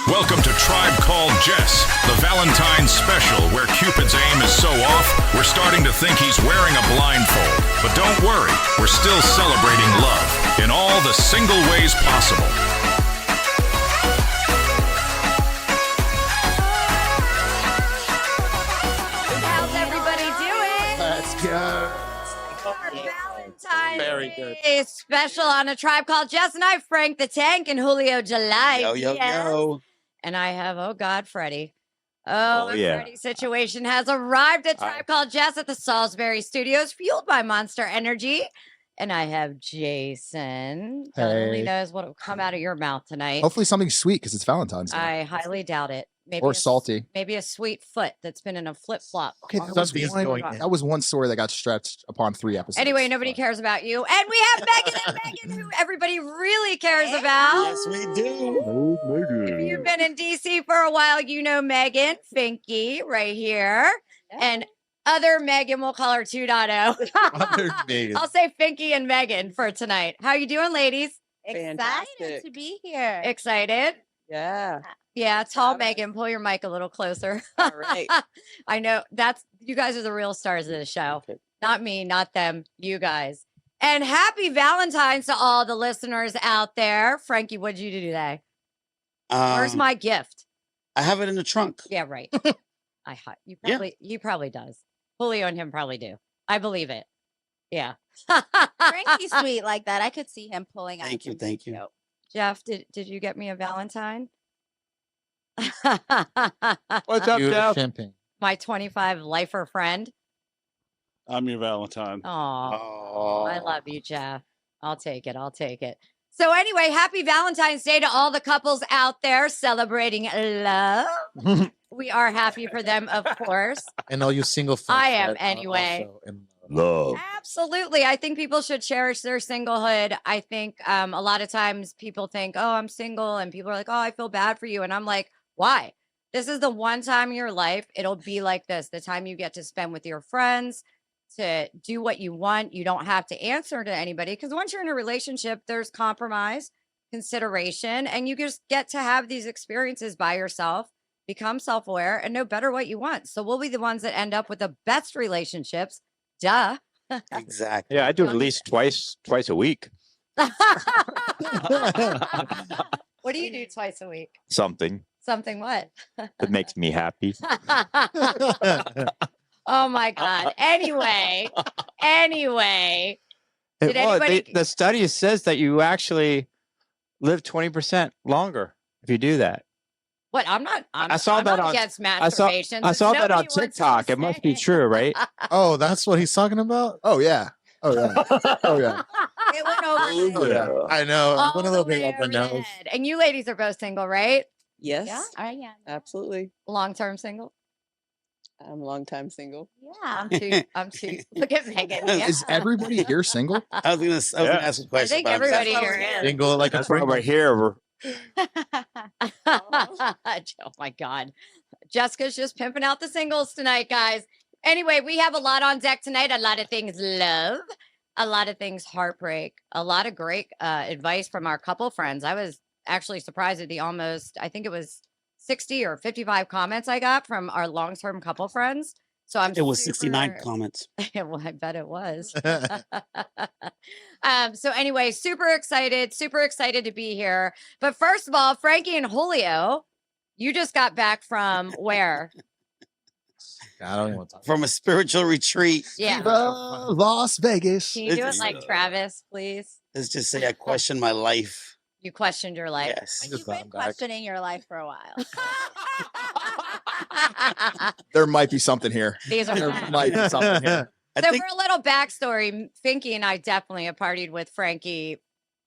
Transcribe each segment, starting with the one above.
Welcome to Tribe Called Jess, the Valentine's special where Cupid's aim is so off, we're starting to think he's wearing a blindfold. But don't worry, we're still celebrating love in all the single ways possible. How's everybody doing? Let's go. Valentine's Very good. Day special on A Tribe Called Jess, and I, Frank the Tank, and Julio July. Yo. And I have, oh God, Freddie. Oh, the yeah. Freddie situation has arrived at Tribe Called Jess at the Salisbury Studios, fueled by Monster Energy. And I have Jason. God only Hey. knows what will come out of your mouth tonight. Hopefully something sweet because it's Valentine's Day. I highly doubt it. Maybe Or salty. Maybe a sweet foot that's been in a flip flop. Okay, that was one story that got stretched upon 3 episodes. Anyway, nobody cares about you. And we have Megan and Megan, who everybody really cares about. Yes, we do. If you've been in DC for a while, you know Megan, Finky, right here. And other Megan, we'll call her 2.0. Other Megan. I'll say Finky and Megan for tonight. How you doing, ladies? Excited to be here. Excited? Yeah. Yeah, tall Excited. Megan, pull your mic a little closer. All right. I know you guys are the real stars of the show. Okay. Not me, not them, you guys. And happy Valentine's to all the listeners out there. Frankie, what'd you do today? Where's my gift? I have it in the trunk. Yeah, right. He probably does. Julio and him probably do. I believe it. Yeah. Frankie's sweet like that. I could see him pulling out. Thank you. something Thank you. dope. Jeff, did you get me a Valentine? What's up, Jeff? Champagne. My 25 lifer friend. I'm your Valentine. Oh, I love you, Jeff. I'll take it. I'll take it. So anyway, happy Valentine's Day to all the couples out there celebrating love. We are happy for them, of course. And all you single folks. I am that are anyway. also in Love. Absolutely. I think people should cherish their singlehood. I think a lot of times people think, oh, I'm single. And people are like, oh, I feel bad for you. And I'm like, why? This is the one time in your life it'll be like this. The time you get to spend with your friends, to do what you want. You don't have to answer to anybody because once you're in a relationship, there's compromise, consideration, and you just get to have these experiences by yourself, become self-aware, and know better what you want. So we'll be the ones that end up with the best relationships. Duh. Exactly. Yeah, I do at least twice a week. What do you do twice a week? Something Something what? that makes me happy. Oh my God. Anyway. Did Well, anybody- the study says that you actually live 20% longer if you do that. What? I'm not against I saw masturbation. that on Nobody wants to TikTok. It must be say. true, right? Oh, that's what he's talking about? Oh, yeah. Oh, yeah. Oh, yeah. It went over. Oh, yeah. I know. It all went a little the bit way up my over the nose. head. And you ladies are both single, right? Yes, Yeah, I am. absolutely. Long-term single? I'm a long time single. Yeah. I'm too. Look at Megan. Yeah. Is everybody here single? I was gonna ask a question. think about everybody that. here is. Single like That's why we're here. Oh my God. Jessica's just pimping out the singles tonight, guys. Anyway, we have a lot on deck tonight. A lot of things love, a lot of things heartbreak, a lot of great advice from our couple friends. I was actually surprised at the I think it was 60 or 55 comments I got from our long-term couple friends. So It was 69 comments. Well, I bet it was. So anyway, super excited to be here. But first of all, Frankie and Julio, you just got back from where? I don't even want to talk From a spiritual retreat. Yeah. Las Vegas. Can you do it It's- like Travis, please? Let's just say I questioned my life. You questioned your life. Yes. Just You've glad been I'm back. questioning your life for a while. There might be something here. These are There facts. might be something here. I So think for a little backstory, Finky and I definitely have partied with Frankie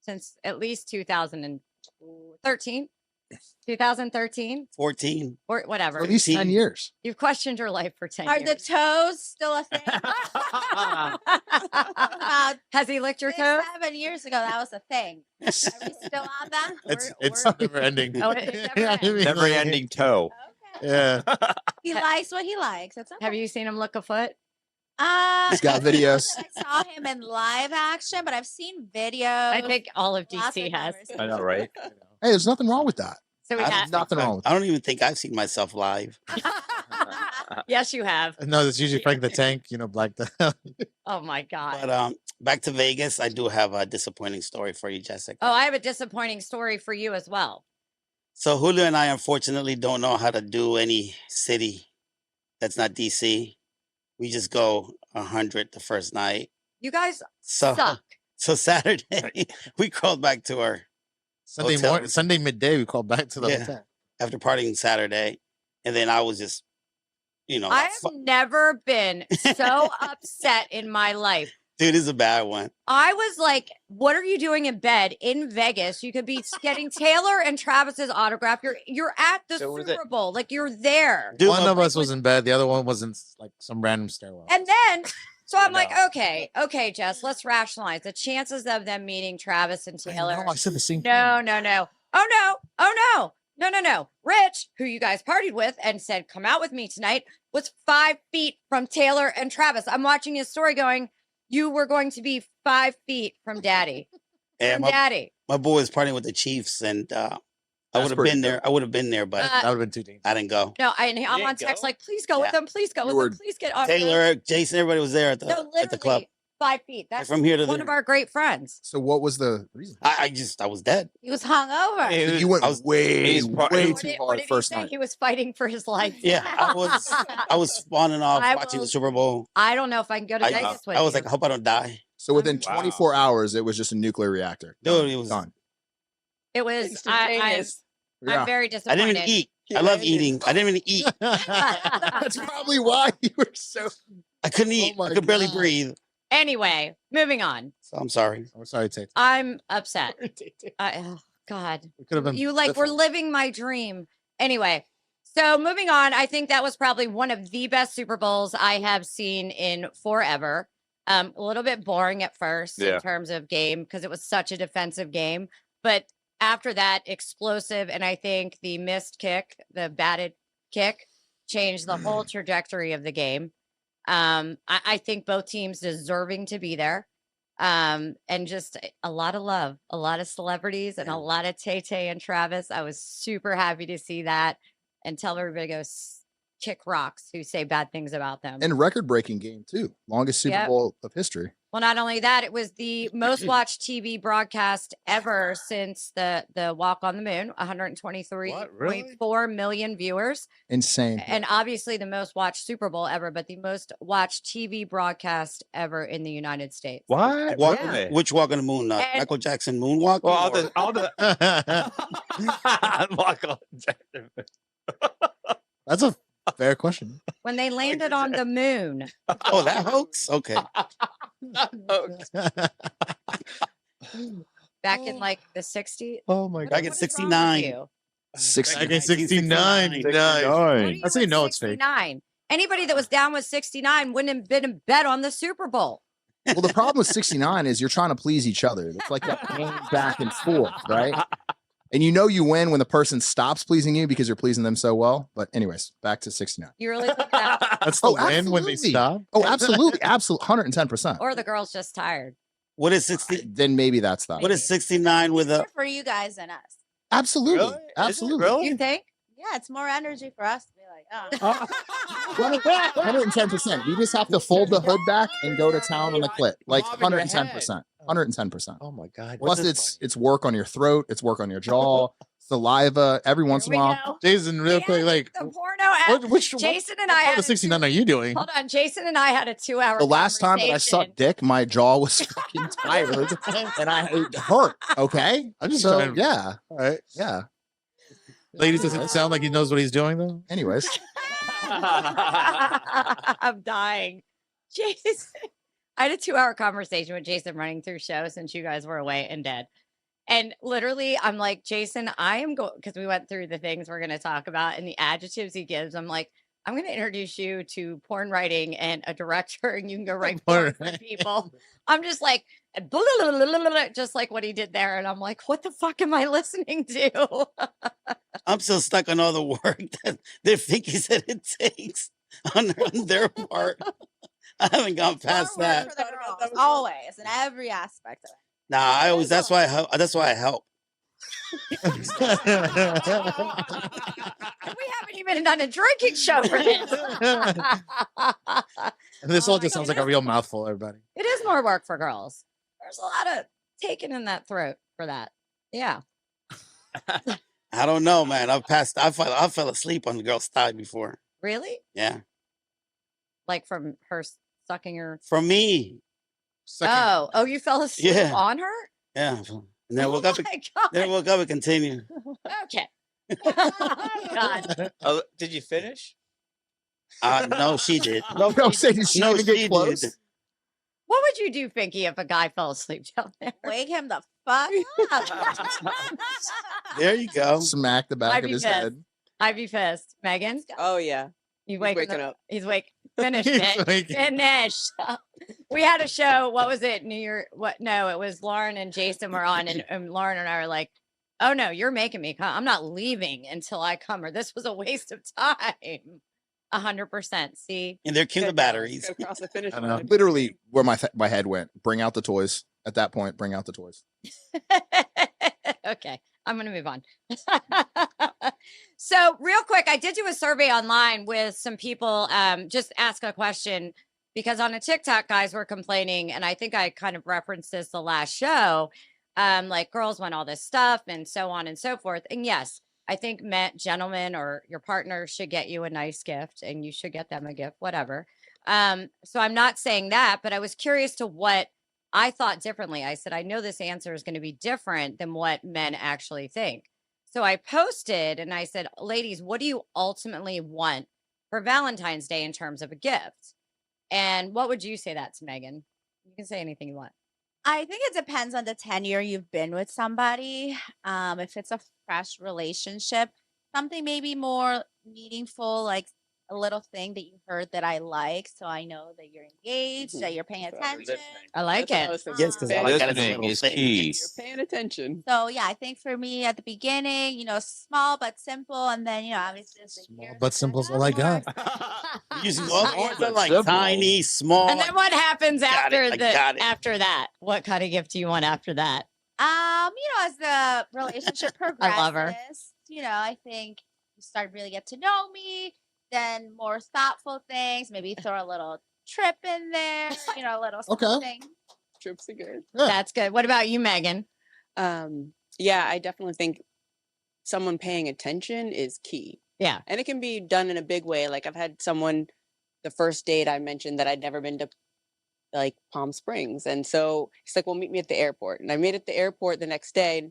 since at least 2013. 2013 14. or whatever. For at least 10 18. years. You've questioned your life for 10 Are years. the toes still a thing? About Has he licked your toes? 7 years ago, that was a thing. Are we still on that? It's never ending. Oh, it never ends. Never ending toe. Okay. Yeah. He likes what he likes. That's okay. Have you seen him lick a foot? He's got videos. I saw him in live action, but I've seen videos. I think all of Lots DC of has. conversations. I know, right? Hey, there's nothing wrong with that. So we I got. Nothing wrong with I don't even think I've seen myself live. Yes, you have. it. No, it's usually Frank the Tank, Black the Oh my god. But back to Vegas, I do have a disappointing story for you, Jessica. Oh, I have a disappointing story for you as well. So Julio and I unfortunately don't know how to do any city that's not DC. We just go 100 the first night. You guys So suck. so Saturday we crawled back to our Sunday hotel morning, room Sunday midday. We called back to the Yeah. hotel. after partying Saturday, and then I was just, I have never been so upset in my life. dude, this is a bad one. I was like, what are you doing in bed in Vegas? You could be getting Taylor and Travis's autograph. You're at the Super Bowl. Like, you're there. Dude, One of us was in bed. The other one was in like some random stairwell. And then, so I'm like, okay, Jess, let's rationalize the chances of them meeting Travis and Taylor. I said the same thing. No. No. Rich, who you guys partied with and said, come out with me tonight, was 5 feet from Taylor and Travis. I'm watching his story going, you were going to be 5 feet from Daddy. And Daddy. my boy was partying with the Chiefs, and I would have been there. I would have been there, but that would have been too dangerous. I didn't go. No, I'm on text like, please go with them. Please go with them. Please get on. Taylor, Jason, everybody was there at the club. 5 feet. That's from here to one there. of our great friends. So what was the reason? I was dead. He was hungover. You went way What too did hard he first say? night. He was fighting for his life. Yeah, I was spawning off watching the Super Bowl. I don't know if I can go to Vegas with I was you. like, I hope I don't die. So within 24 hours, it was just a nuclear reactor. Dude, it was done. It was. I'm very I disappointed. didn't even eat. I love eating. I didn't even eat. That's probably why you were so. I couldn't eat. I could barely breathe. Anyway, moving on. So I'm sorry. I'm sorry, Tate. I'm upset. Oh God, It could have been. you like we're living my dream. Anyway, so moving on. I think that was probably one of the best Super Bowls I have seen in forever. A little bit boring at first in terms of game because it was such a defensive game, but after that, explosive, and I think the missed kick, the batted kick, changed the whole trajectory of the game. I think both teams deserving to be there. And just a lot of love, a lot of celebrities, and a lot of Tay and Travis. I was super happy to see that and tell everybody to go kick rocks who say bad things about them. And record-breaking game, too. Longest Super Bowl of history. Well, not only that, it was the most watched TV broadcast ever since the Walk on the Moon, 123.4 million viewers. Insane. And obviously the most watched Super Bowl ever, but the most watched TV broadcast ever in the United States. What? Which Walk on the Moon? Michael Jackson moonwalk? Well, all the Walk on Jackson. That's a fair question. When they landed on the moon. Oh, that hoax? Okay. Back in like the 60s. Oh my God. Back in 69. 69. That's how you know it's fake. 69. Anybody that was down with 69 wouldn't have been in bet on the Super Bowl. Well, the problem with 69 is you're trying to please each other. It's like that game back and forth, right? And you know you win when the person stops pleasing you because you're pleasing them so well. But anyways, back to 69. You really think that? That's the win when they stop? Oh, absolutely. Absolutely. 110%. Or the girl's just tired. What is 60? Then maybe that's that. What is 69 with a... For you guys and us. Absolutely. Really? Absolutely. Really? You think? Yeah, it's more energy for us to be like, oh. 110%. You just have to fold the hood back and go to town on the clit. Like 110%. 110%. Oh my God. Plus, it's work on your throat. It's work on your jaw, saliva. Every once in a while. Jason, real quick, like The porno which Jason and I had the 69 are you doing? Hold on, Jason and I had a 2-hour The last time that I conversation. sucked dick, my jaw was fucking tired and it hurt. Okay. I'm just So, trying to, yeah. all right. Yeah. Ladies, does it sound like he knows what he's doing though? Anyways. I'm dying. Jason. I had a 2-hour conversation with Jason running through shows since you guys were away and dead. And literally, I'm like, Jason, I am going, because we went through the things we're going to talk about and the adjectives he gives. I'm like, I'm going to introduce you to porn writing and a director, and you can go write porn for people. I'm just like, just like what he did there. And I'm like, what the fuck am I listening to? I'm still stuck on all the work that they think he said it takes on their part. I haven't gone past that. For the girls, always, in every aspect of it. Nah, I always. That's why I help. We haven't even done a drinking show for this. And this Oh all my just sounds like a goodness. real mouthful, everybody. It is more work for girls. There's a lot of taking in that throat for that. Yeah. I don't know, man. I fell asleep on the girl's thigh before. Really? Yeah. Like from her sucking her. From me. Oh, you fell asleep Yeah. on her? Yeah. And then I woke up. My God. Then I woke up and continued. Okay. God. Oh, did you finish? No, she did. No, say did she even get close? did. What would you do, Finky, if a guy fell asleep down there? Wake him the fuck up. There you go. Smack the back I'd of be his pissed. head. I'd be pissed. Megan? Oh yeah. You He's wake waking up. He's wake. Finished He's it. waking- Finished. We had a show. What was it? New Year. What? No, it was Lauren and Jason were on, and Lauren and I were like, "Oh no, you're making me come. I'm not leaving until I come, or this was a waste of time." 100%. See, And they're cute the batteries. Gotta cross the finish I know. line. Literally, where my head went. Bring out the toys. At that point, bring out the toys. okay, I'm going to move on. So, real quick, I did do a survey online with some people. Just ask a question because on a TikTok, guys were complaining, and I think I kind of referenced this the last show. Like girls want all this stuff and so on and so forth. And yes, I think gentlemen or your partner should get you a nice gift, and you should get them a gift, whatever. So I'm not saying that, but I was curious to what I thought differently. I said, I know this answer is going to be different than what men actually think. So I posted and I said, ladies, what do you ultimately want for Valentine's Day in terms of a gift? And what would you say that to, Megan? You can say anything you want. I think it depends on the tenure you've been with somebody. If it's a fresh relationship, something maybe more meaningful, like a little thing that you heard that I like, so I know that you're engaged, that you're paying attention. I like That's what I it. was thinking. Yes, because I Paying like that as a Listening little is thing. key. You're paying attention. So yeah, I think for me at the beginning, small but simple, and then obviously as the Small years but go simple's all I got. Using Small all words but are like simple. tiny, small. And then what happens Got it, after I got it. after that? What kind of gift do you want after that? As the relationship progresses, I love her. I think you start really get to know me, then more thoughtful things, maybe throw a little trip in there, a little Okay. something. Trips are good. Yeah. That's good. What about you, Megan? Yeah, I definitely think someone paying attention is key. Yeah. And it can be done in a big way. Like I've had someone, the first date I mentioned that I'd never been to like Palm Springs. And so he's like, well, meet me at the airport. And I made it at the airport the next day.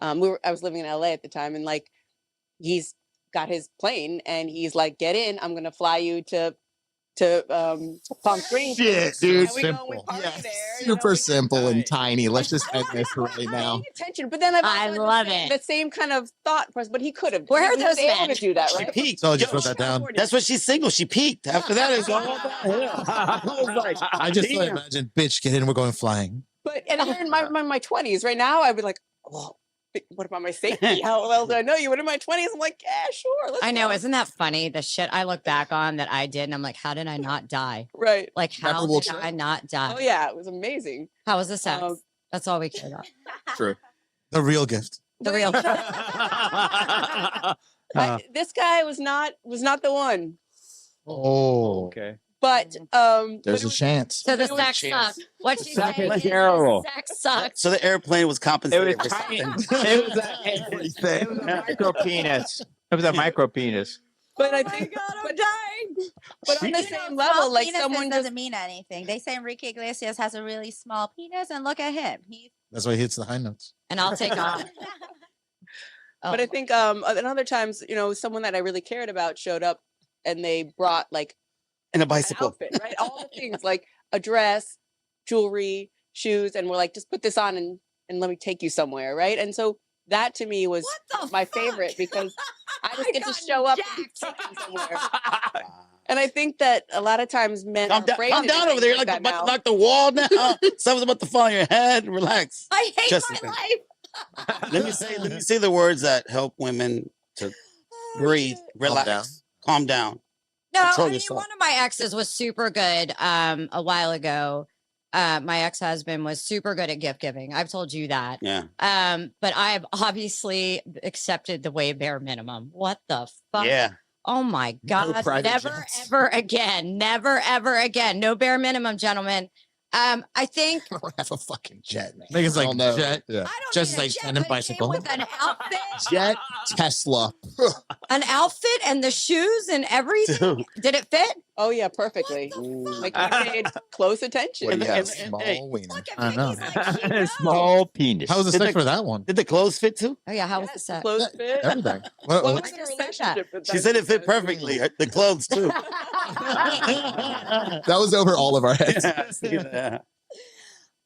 I was living in LA at the time, and like he's got his plane and he's like, get in, I'm gonna fly you to Palm Springs. Shit, dude. And we go and we Simple. party Yeah, there, super simple and Nice. tiny. Let's just end this right I'm now. paying attention, but then I've I also had love the same, it. the same kind of thought process, but he could have. Where are he was those able men? to do that, She right? peaked. So I just Yo, wrote that down. that's what she's single. She peaked. After that, it's all downhill. I was like, I just damn. imagine, bitch, get in. We're going flying. But and you're in my 20s right now. I'd be like, well, what about my safety? How well do I know you? But in my 20s, I'm like, yeah, sure. Let's I know. go. Isn't that funny? The shit I look back on that I did, and I'm like, how did I not die? Right. Like, how Memorable did trip. I not die? Oh yeah, it was amazing. How was the sex? Um, That's all we cared about. True. The real gift. The real. This guy was not the one. Oh, Okay. But There's a chance. So the It was sex chance. sucked. What she Sex said was is the terrible. sex sucked. So the airplane was It compensated was for tiny. something. It was a micro penis. It was a micro penis. but I Oh my think God, I'm but- dying. but on the You know, same small level, like penises someone doesn't just mean anything. They say Enrique Iglesias has a really small penis, and look at him. He's that's why he hits the high notes. And I'll take off. But I think and other times, someone that I really cared about showed up and they brought like And a an bicycle. outfit, right? All the things like a dress, jewelry, shoes, and we're like, just put this on and let me take you somewhere, right? And so that to me was What the my fuck? favorite because I just I get to got show up and be jacked. taken somewhere. And I think that a lot of times men Calm are down, afraid calm to do down over things there. You're like like that about to now. knock the wall now. Something's about to fall on your head. Relax. I hate Jessica. my life. Let me say the words that help women to breathe, relax, calm down. No, Control I mean, yourself. one of my exes was super good a while ago. my ex-husband was super good at gift giving. I've told you that. Yeah. But I've obviously accepted the way bare minimum. What the fuck? Yeah. Oh my God. private Never, jets. ever again. Never, ever again. No bare minimum, gentlemen. I think I don't have a fucking jet, man. Niggas like Hell no. jet. Yeah. I don't Just need a like jet, tandem but it came bicycle. with an outfit, Jet, Tesla. an outfit, and the shoes and everything. Dude. Did it fit? Oh yeah, perfectly. Like you paid close attention. What do you have? and- Small hey, wiener. Look at I know. Vicky's like, he knows. Small penis. How was the Did sex the- for that one? Did the clothes fit too? Oh yeah, how was the Yes, set? close fit. Everything. Well, Well, it was in a just said that. relationship, but She that's- said it fit perfectly. The clothes too. That was over all of our heads. Yeah.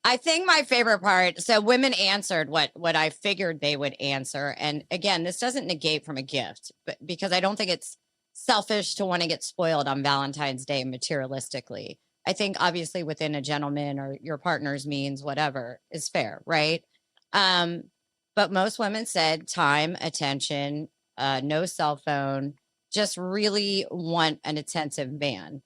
I think my favorite part, so women answered what I figured they would answer. And again, this doesn't negate from a gift, but because I don't think it's selfish to want to get spoiled on Valentine's Day materialistically. I think obviously within a gentleman or your partner's means, whatever is fair, right? But most women said time, attention, no cell phone, just really want an attentive man.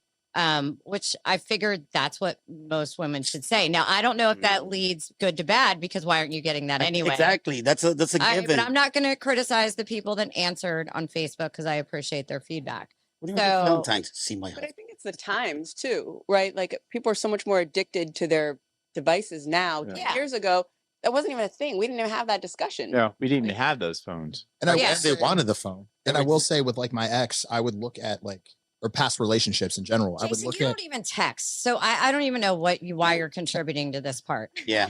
Which I figured that's what most women should say. Now, I don't know if that leads good to bad because why aren't you getting that anyway? Exactly. That's a given. But I'm not going to criticize the people that answered on Facebook because I appreciate their feedback. What do you mean So- Valentine's? See my But I husband. think it's the times too, right? Like people are so much more addicted to their devices now. Yeah. 10 years ago, that wasn't even a thing. We didn't even have that discussion. No, we didn't even have those phones. And I Yeah. will they say, wanted the phone. and I will say with like my ex, I would look at like, or past relationships in general. I would Jason, look you at don't even text. So I don't even know why you're contributing to this part. Yeah.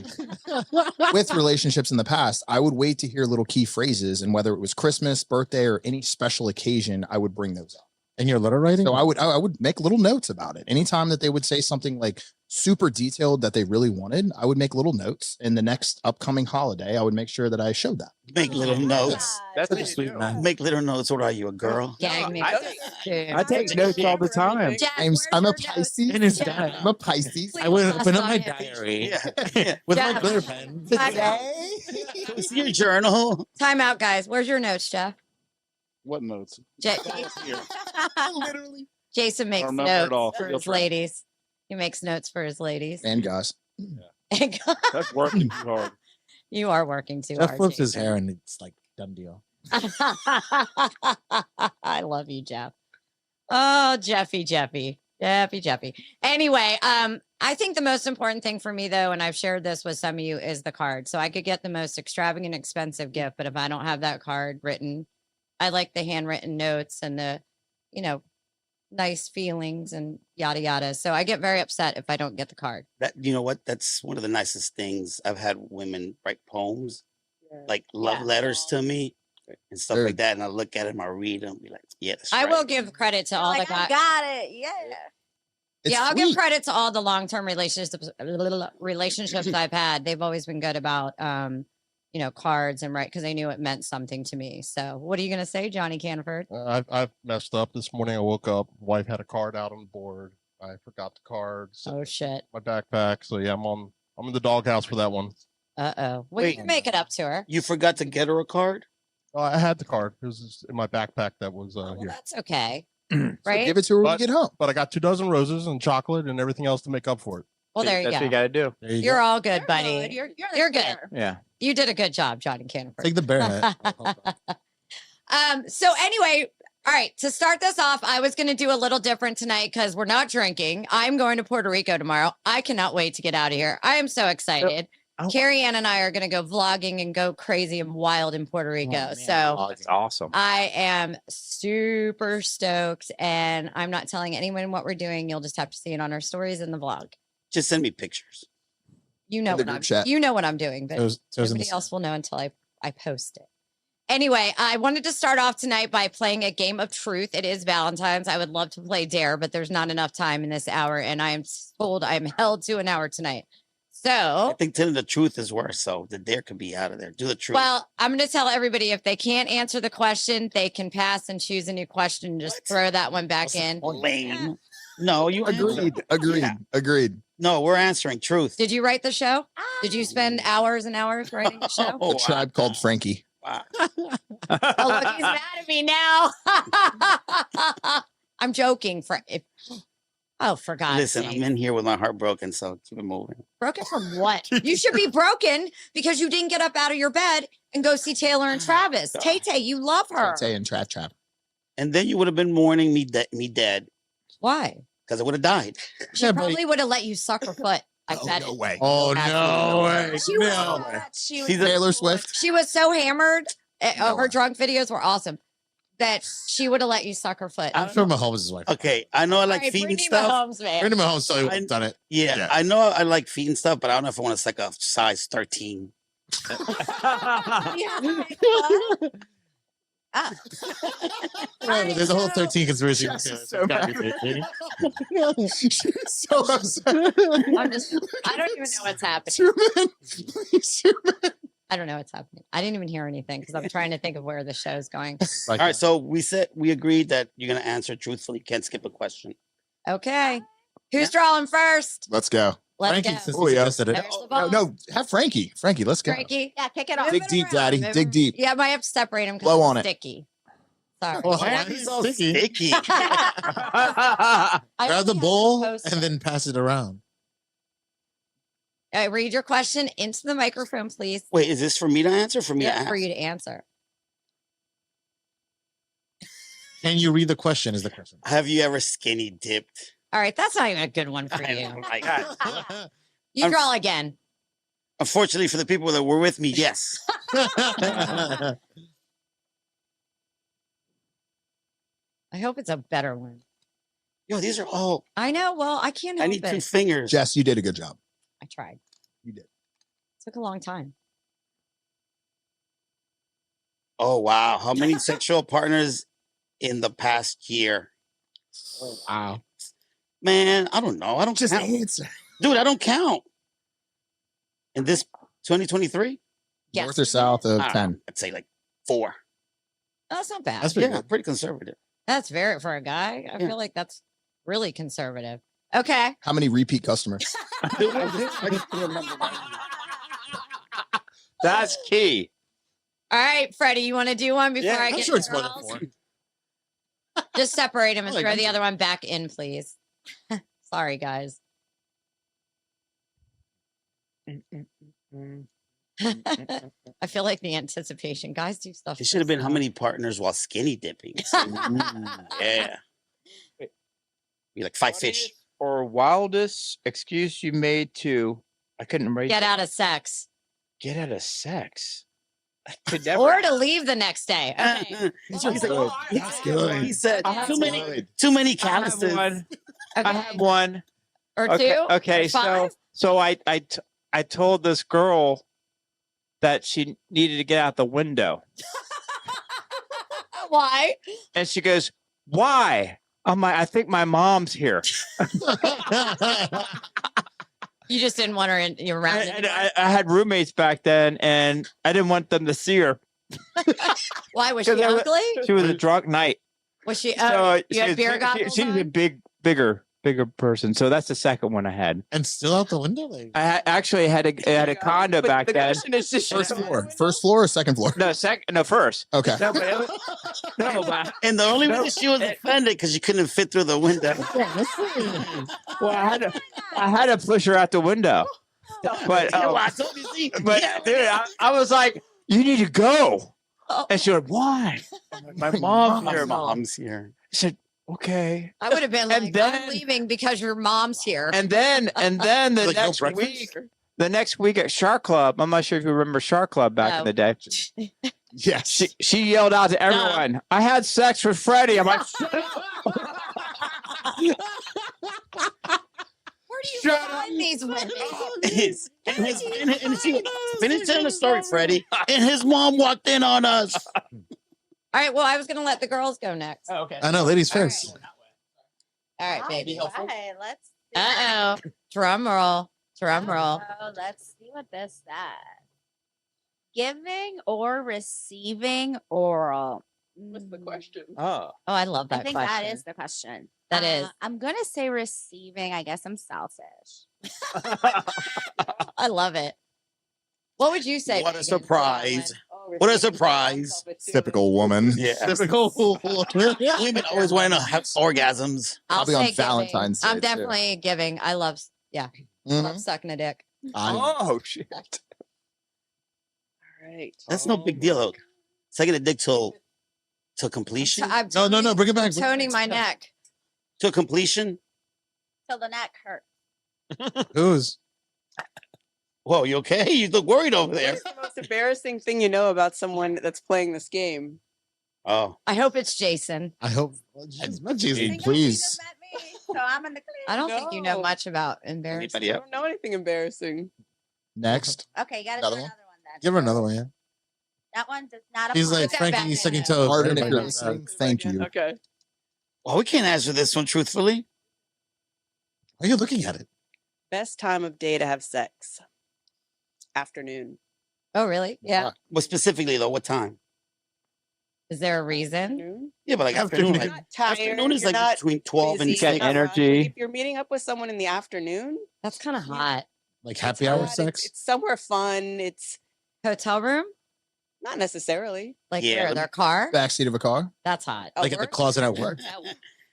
with relationships in the past, I would wait to hear little key phrases, and whether it was Christmas, birthday, or any special occasion, I would bring those up. In your letter writing? So I would make little notes about it. Anytime that they would say something like super detailed that they really wanted, I would make little notes. In the next upcoming holiday, I would make sure that I showed that. Make little notes. That's Such a what you sweet do. man. Make little notes. What are you, a girl? Gag me. I take notes all the time. Jeff, I'm where's a your notes? Pisces. In his Yeah. diary. I'm a Pisces. Please I would bust open up on my him. diary Yeah. with my Jeff. glitter pen. See your journal. Time out, guys. Where's your notes, Jeff? What notes? Literally. Jason makes remember it notes all. for Feel his free. ladies. He makes notes for his ladies. And guys. That's working too hard. You are working too Jeff hard. flips his Jason. hair and it's like done deal. I love you, Jeff. Oh, Jeffy. Anyway, I think the most important thing for me though, and I've shared this with some of you, is the card. So I could get the most extravagant, expensive gift, but if I don't have that card written, I like the handwritten notes and the, nice feelings and yada yada. So I get very upset if I don't get the card. That you know what? That's one of the nicest things. I've had women write poems, like love letters to me and stuff Sure. like that. And I look at them, I read them, be like, yeah, that's I right. will give credit to all Like, the I guys. got it. Yeah. It's I'll give sweet. credit to all the long-term relationships I've had. They've always been good about, cards and because they knew it meant something to me. So what are you going to say, Johnny Canford? I've messed up this morning. I woke up, wife had a card out on the board. I forgot the cards, Oh shit. my backpack. So yeah, I'm in the doghouse for that one. Uh-oh. Well, you Wait. can make it up to her. You forgot to get her a card? I had the card. It was just in my backpack that was Well, here. that's okay. So Right? give it to her when But- you get home. But I got 2 dozen roses and chocolate and everything else to make up for it. Well, there you That's what you go. got to do. There you You're go. all good, You're buddy. good. You're You're good. there. Yeah. You did a good job, Johnny Canford. Take the bear hat. So anyway, all right, to start this off, I was going to do a little different tonight because we're not drinking. I'm going to Puerto Rico tomorrow. I cannot wait to get out of here. I am so excited. Oh. Carrie Ann and I are going to go vlogging and go crazy and wild in Puerto Rico. man. So Oh, it's awesome. I am super stoked, and I'm not telling anyone what we're doing. You'll just have to see it on our stories in the vlog. Just send me pictures. You know In the what group I'm chat. you know what I'm doing, but Toes in the nobody sand. else will know until I post it. Anyway, I wanted to start off tonight by playing a game of truth. It is Valentine's. I would love to play Dare, but there's not enough time in this hour, and I am told I am held to an hour tonight. I So, think telling the truth is worse. So the dare could be out of there. Do the truth. well, I'm going to tell everybody if they can't answer the question, they can pass and choose a new question and just What? throw that one back in. Lame. No, you Agreed. Agreed. Yeah. Agreed. No, we're answering truth. Did you write the show? Did you spend hours and hours writing the show? Oh, A tribe called Frankie. wow. Oh, look, he's mad at me now. I'm joking. Oh, for God's Listen, sake. I'm in here with my heart broken, so keep it moving. Broken from what? You should be broken because you didn't get up out of your bed and go see Taylor and Travis. Tay-Tay, you love her. Tay and Trap. And then you would have been mourning me dead Why? because I would have died. She probably would have let you suck her foot. I bet no it. way. Oh, no way. She was, She was She's a- Taylor Swift. she was so hammered. Her drunk videos were awesome that she would have let you suck her foot. I'm sure Mahomes' wife. Okay, I know I like feet and Brittany stuff. Mahomes, man. Brandon Mahomes totally would I- have done it. Yeah, Yeah. I know I like feet and stuff, but I don't know if I want to suck a size 13. There's a whole 13 conspiracy. Jess is so upset. I don't even know what's happening. Please, I don't know what's happening. I didn't even hear anything because I'm trying to think of where the show's going. All right, so we agreed that you're gonna answer truthfully. Can't skip a question. Okay. Who's drawing first? Let's go. Let's Frankie, go. since Oh, you yeah. suggested it. There's the No, ball. no, have Frankie. Frankie, let's go. Frankie. Yeah, kick it off. Dig deep, Daddy. Moving Dig deep. Yeah, I might have to separate him because Blow it's on it. sticky. Sorry. Well, Why why are is these it all sticky? sticky? I Grab the only have bowl post- and then pass it around. read your question into the microphone, please. Wait, is this for me to answer? Or for me to Yeah, ask? for you to answer. Can you read the question? Is the question. Have you ever skinny dipped? All right, that's not even a good one for I you. know, like, You I'm- draw again. unfortunately, for the people that were with me, yes. I hope it's a better one. Yo, these are all. I know. Well, I can't I help need it. 2 fingers. Jess, you did a good job. I tried. You did. Took a long time. Oh wow, how many sexual partners in the past year? Wow. Man, I don't know. I don't Just count. answer. Dude, I don't count. In this 2023, Yes. North or south of I don't 10. know, I'd say like 4. Oh, that's not bad. That's pretty Yeah, good. pretty conservative. That's very for a guy. I Yeah. feel like that's really conservative. Okay. How many repeat customers? That's key. All right, Freddie, you want to do one before Yeah, I I'm get sure to it's more than girls? 4. Just separate them and Like, throw I'm the sure- other one back in, please. Sorry, guys. I feel like the anticipation. Guys do stuff. It so should have been how slow. many partners while skinny dipping. Yeah. Be like 5 fish. Funniest or wildest excuse you made to, I couldn't read. Get out of sex Get out of sex. I could never. or to leave the next day. Okay. He's like, good. That's good. He said I have too many good. too many I have calluses. one. I Okay. have one. Or Okay, two. okay, Or five? so I told this girl that she needed to get out the window, Why? and she goes, "Why?" I'm like, "I think my mom's here." You just didn't want her in your round. I had roommates back then, and I didn't want them to see her. Why was she 'Cause I wa- ugly? She was a drunk night. Was she? So You had beer goggles she's a on? bigger person. So that's the second one I had. And still out the window? Like, Actually had a condo back then. First floor. First floor or second floor? No, first. Okay. No, but no, but And the only reason she was offended because she couldn't fit through the window. well, I had to push her out the window. But Yo, I told you, see? but Yeah, dude, I was like, "You need to go," Oh. and she went, "Why?" I'm like, my mom's My here. mom's here. I said, "Okay." I would have been And like, then- I'm leaving because your mom's here. And then the like, no next breakfast? week, the next week at Shark Club, I'm not sure if you remember Shark Club back No. in the day. Yes. She yelled out to everyone, "I had sex with Freddie." I'm like, Where do you find these women? And she finished telling the story, Freddie. And his mom walked in on us. All right. Well, I was going to let the girls go next. okay. I know, ladies All right. first. All right, baby. All right, let's see. Uh oh. Drum roll. Drum roll. Oh, let's see what this says. Giving or receiving oral? What's the question? Oh, Oh, I love that I think question. that is the question. That is. I'm gonna say receiving. I guess I'm selfish. I love it. What would you say? What a Megan, for that surprise. one? What a surprise. Typical woman. Yeah. Typical. Women always want to have orgasms. I'll Probably on say giving. Valentine's Day, I'm too. definitely giving. I love, love Mhm. sucking a dick. Oh shit! All right. That's no big deal, though. Second a dick till completion. I'm No, bring it back. toning my neck. Till completion. Till the neck hurts. Who's? Whoa, you okay? You look worried over there. What's the most embarrassing thing you know about someone that's playing this game? Oh, I hope it's Jason. I hope. It's not Jesus. Single, she please. just met me, so I'm in the clear. I don't think you know No. much about embarrassing. anybody I else? don't know anything embarrassing. Next. Okay, you gotta Another do one? another one then. Give her another one. Yeah. That one does not He's apply. like that Frankie back sucking in. toes. Arden, if Everybody you're knows that. listening, thank you. Okay. Well, we can't answer this one truthfully. Why are you looking at it? Best time of day to have sex? Afternoon. Oh, really? Yeah. But specifically, though, what time? Is there a reason? Afternoon? Yeah, but like Afternoon. afternoon. You're Like, not tired. afternoon is you're like not between 12 and busy, Got 6. you're not rushed. energy. If you're meeting up with someone in the afternoon, That's kind of hot. Like it's happy hour hot, sex? It's somewhere fun. It's Hotel room? not necessarily. Like Yeah, where? let me- Their car? Backseat of a car. That's hot. At Like at the work? closet at work?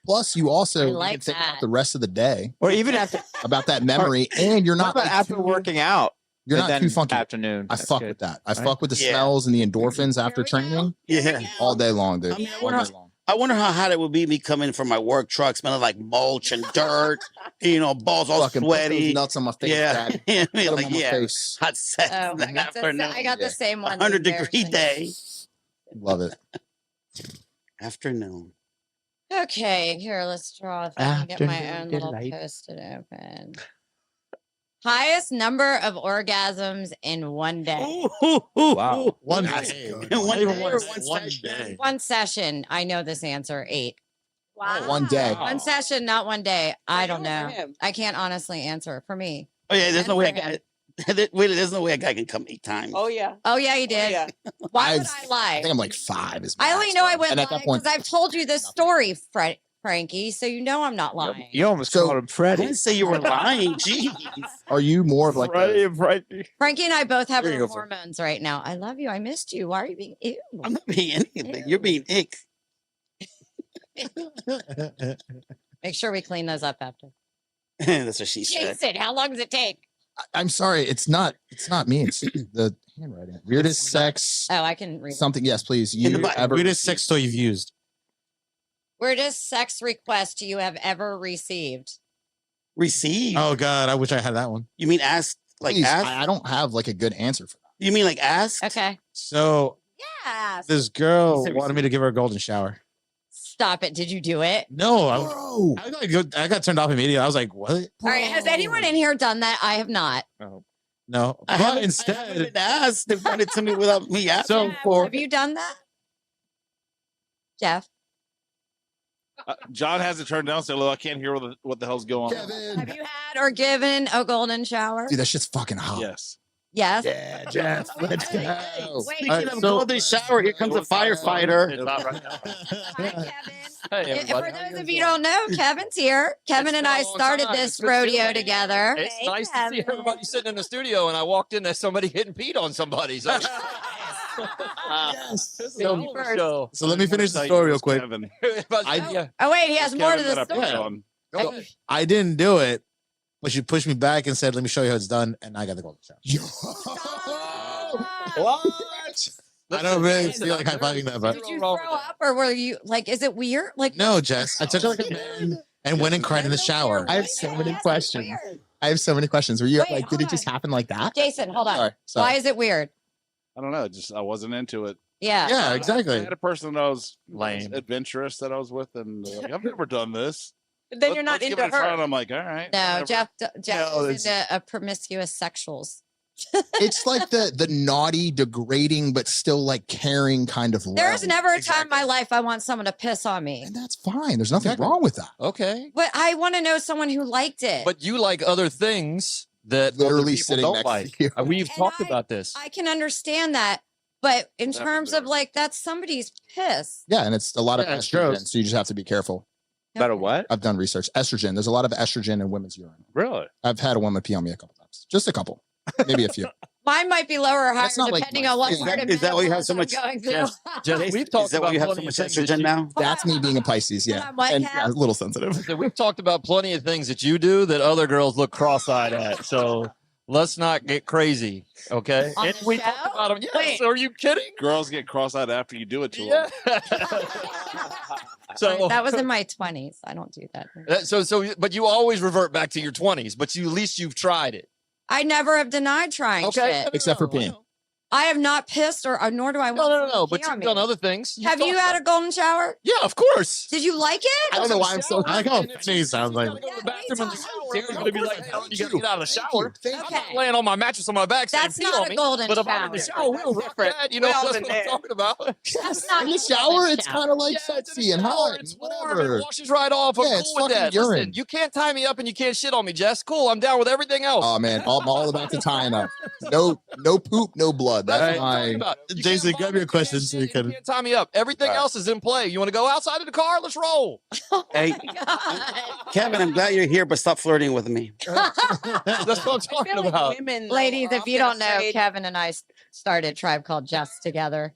Plus, you also I like can think that. about the rest of the day, Or even after, about that memory, and you're what not about like, after too- working out? You're and not then too funky. Afternoon. I That's fuck good. with that. I Right? fuck with the Yeah. smells and the endorphins after Here we go. training Yeah. all day long, dude. I mean, I All wonder day long. I wonder how hot it would be me coming from my work truck smelling like mulch and dirt, balls all Fucking put those sweaty. nuts on my face, Yeah. Dad. Yeah, Put 'em like, on my yeah. face. Hot sex Oh, in the afternoon. I got Yeah. the same one. 100-degree day. Love it. Afternoon. Okay, here, let's draw. If I can get my Afternoon own little delight. post-it open. Highest number of orgasms in one day. Wow. One That's day. good. Not One even day one- or one one session? day. One session. I know this answer. 8. Wow. One day. Wow. One session, not one day. I don't For know. him. I can't honestly answer for me. Oh, yeah, there's no way a Good for guy. Wait, there's no way a guy can come 8 times. Oh yeah. Oh yeah, you Oh, did. yeah. Why would I've- I lie? I think I'm like 5. Is I only max, know I though. went And at lying that point, because I've told you this story, Frankie. So you know I'm not lying. You almost So- called him I Freddie. didn't say you were lying. Jeez. are you more of like Freddie a, and Freddie. Frankie and I both have Here you our go, Frank. hormones right now. I love you. I missed you. Why are you being ew? I'm not being anything. You're being ick. Make sure we clean those up after. That's what she said. Jason, how long does it take? I'm sorry, it's not me. It's the handwriting. Weirdest sex. Oh, I can read. Something. Yes, please. In the You Bible. ever Weirdest sex toy you've used? Weirdest sex request you have ever received? Receive? Oh God, I wish I had that one. You mean ask? Like Please, ask? I don't have like a good answer for that. You mean like ask? Okay. So Yeah. this girl said wanted me to give her a golden shower. Stop it. Did you do it? No, Bro, I got turned off immediately. I was like, what? All right. Has anyone in here done that? I have not. No. I But haven't, I instead, haven't asked. They brought it to me without me asking So- for Have you done that? Jeff? John has it turned down, so look, I can't hear what the hell's going on. Kevin. Have you had or given a golden shower? Dude, that shit's fucking hot. Yes. Yes. Yeah, Jeff. Let's go. Wait, Speaking Alright, of so- golden shower, here comes a firefighter. It's not right now. Hi, Kevin. Hey, For those of you who don't know, Kevin's here. Kevin and I started this rodeo together. It's Hey, nice to see Kevin. everybody sitting in the studio, and I walked in, there's somebody hitting Pete on somebody. So, Yes. This is a hell of a show. So let me finish the Tell you story it real was quick. Kevin. Yeah. Oh, wait, he has more to Kevin the that I picked story. on. So I didn't do it, but she pushed me back and said, "Let me show you how it's done," and I got the golden shower. What? I don't really feel like high fiving that, but Did you throw up or were you like, is it weird? Like, no, Jess. I took it like a man and went and cried in the shower. I have so many questions. I have so many questions. Were you Wait, like, did hold it just on. happen like that? Jason, hold on. Sorry. Why is it weird? I don't know. Just I wasn't into it. Yeah. Yeah, I exactly. had a person that was Lame. adventurous that I was with, and they're like, I've never done this. Then you're not Let's give into it a try. And her. I'm like, all right. No, whatever. Jeff No, is into a promiscuous sexuals. It's like the naughty, degrading, but still like caring kind of. There's realm. never a time in my life I want someone to piss on me. And that's fine. There's nothing wrong with that. Okay. But I want to know someone who liked it. But you like other things that other Literally people sitting don't next like. to you. We've And talked I- about this. I can understand that. But in That terms was of like, that's somebody's piss. Yeah, and it's a lot of Yeah, it's estrogen, gross. so you just have to be careful. About a what? I've done research. Estrogen. There's a lot of estrogen in women's urine. Really? I've had a woman pee on me a couple times. Just a couple. Maybe a few. Mine might be lower or higher That's not like depending my on what thing. part of Is that why you have menopause so I'm much- going through. Jess, Jason, we've talked is that about why you have so plenty much of things that estrogen you- now? That's me being a Pisces, yeah. I'm what, And Kev? yeah, a little sensitive. So we've talked about plenty of things that you do that other girls look cross-eyed at. So let's not get crazy, okay? On And the we show? talked about them. Yes. Wait. Are you kidding? Girls get cross-eyed after you do it to Yeah. them. So That was in my 20s. I don't do that. but you always revert back to your 20s. But at least you've tried it. I never have denied trying Okay. shit. Except for peeing. I have not pissed or nor do I want No. someone But to pee you've on done me. other things. Have you had a golden shower? Yeah, of course. Did you like it? I don't know why I'm so. I like how funny he sounds like. Go to the bathroom in the shower. Dude, I'm gonna be of like, course I "Hey, thank you gotta you. get out of the Thank shower." you. Thank I'm you. not laying on my mattress on my back saying, That's "Pee not on a me." golden But if I'm in the shower. shower, we'll rock that. You know, We all that's been what I'm there. talking about. That's not In the a shower, golden it's shower. kind of like Yeah, it's in the sexy and shower, hot. It's and warm. whatever. It washes right off. I'm Yeah, cool it's with that. fucking urine. Listen, you can't tie me up and you can't shit on me, Jess. Cool. I'm down with everything else. Oh man, I'm all about the tying up. No poop, no blood. That's That's what I'm talking my. about. You Jason, can't grab your vomit, you can't question so you shit, you can- can't tie me up. Everything Right. else is in play. You want to go outside of the car? Let's roll. Hey, Kevin, I'm glad you're here, but stop flirting with me. That's what I'm I talking feel like about. women, though, Ladies, are if you often don't know, afraid- Kevin and I started Tribe Called Jess together.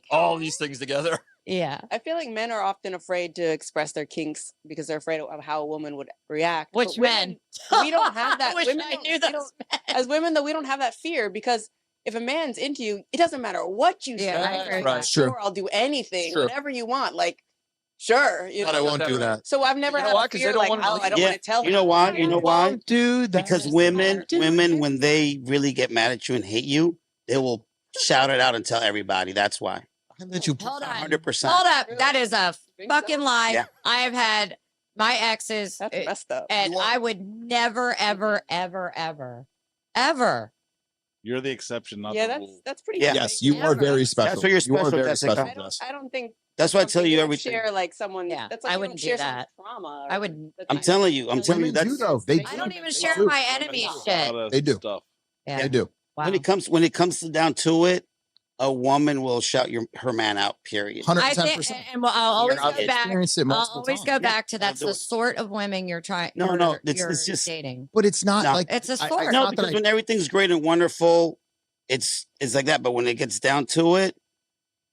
All these things together. Yeah. I feel like men are often afraid to express their kinks because they're afraid of how a woman would react. Which But women, men? we don't have that. I wish women I don't- knew we those don't- men. As women, though, we don't have that fear because if a man's into you, it doesn't matter what you Yeah, say. I agree. Right. It's true. Sure, I'll do anything, True. whatever you want. Like, sure, you But know. I won't do that. So I've never You know had why? a 'Cause they fear don't like, wanna oh, I don't Yeah, want to tell you know why? You know why? Don't do that. Because women, when they really get mad at you and hate you, they will shout it out and tell everybody. That's why. That you Hold on. 100%. Hold up. That is a Think so? fucking lie. Yeah. I have had my exes, That's messed up. and I would never, ever, ever, ever, ever. You're the exception, not Yeah, the rule. that's pretty. Yeah. Yes, you are Never. very special. That's why you're You are special, very Jessica. special, I don't. Jess. I don't think. That's why I some tell you people everything. Share like someone. Yeah, That's like I you wouldn't don't do share that. someone's trauma. I wouldn't. that's I'm not- telling you. I'm telling you. Women do That's though. They I do. don't even They share do. my enemy's A lot shit. of They do. Stuff. Yeah. They do. Wow. when it comes down to it, a woman will shout her man out. Period. 110%. and I'll always I've go back. experienced it I'll multiple always times. go back to I'll that's do the it. sort of women you're trying. No, you're it's just- dating. But it's not No. like It's a I- sort. it's No, not that because I- when everything's great and wonderful, it's like that. But when it gets down to it,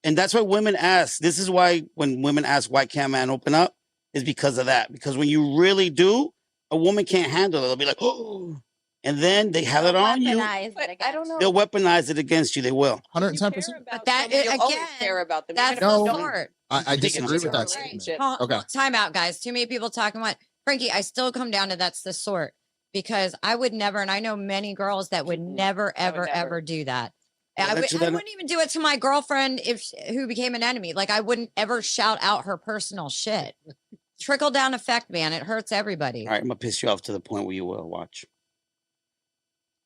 and that's why women ask. This is why when women ask why can't man open up, is because of that. Because when you really do, a woman can't handle it. They'll be like, oh, and then they have it on you. Weaponize it But I against don't know. They'll weaponize it against you. They will. You 110%. care about that someone, is- you'll always again, care about them. That's even if No. the you don't sort. I think it's disagree just with a that relationship. statement. Okay. Time out, guys. Too many people talking about Frankie. I still come down to that's the sort because I would never, and I know many girls that would never, I would ever, never. ever do that. Yeah, I that's what I- wouldn't even do it to my girlfriend who became an enemy. Like I wouldn't ever shout out her personal shit. Trickle down effect, man. It hurts everybody. All right, I'm gonna piss you off to the point where you will watch.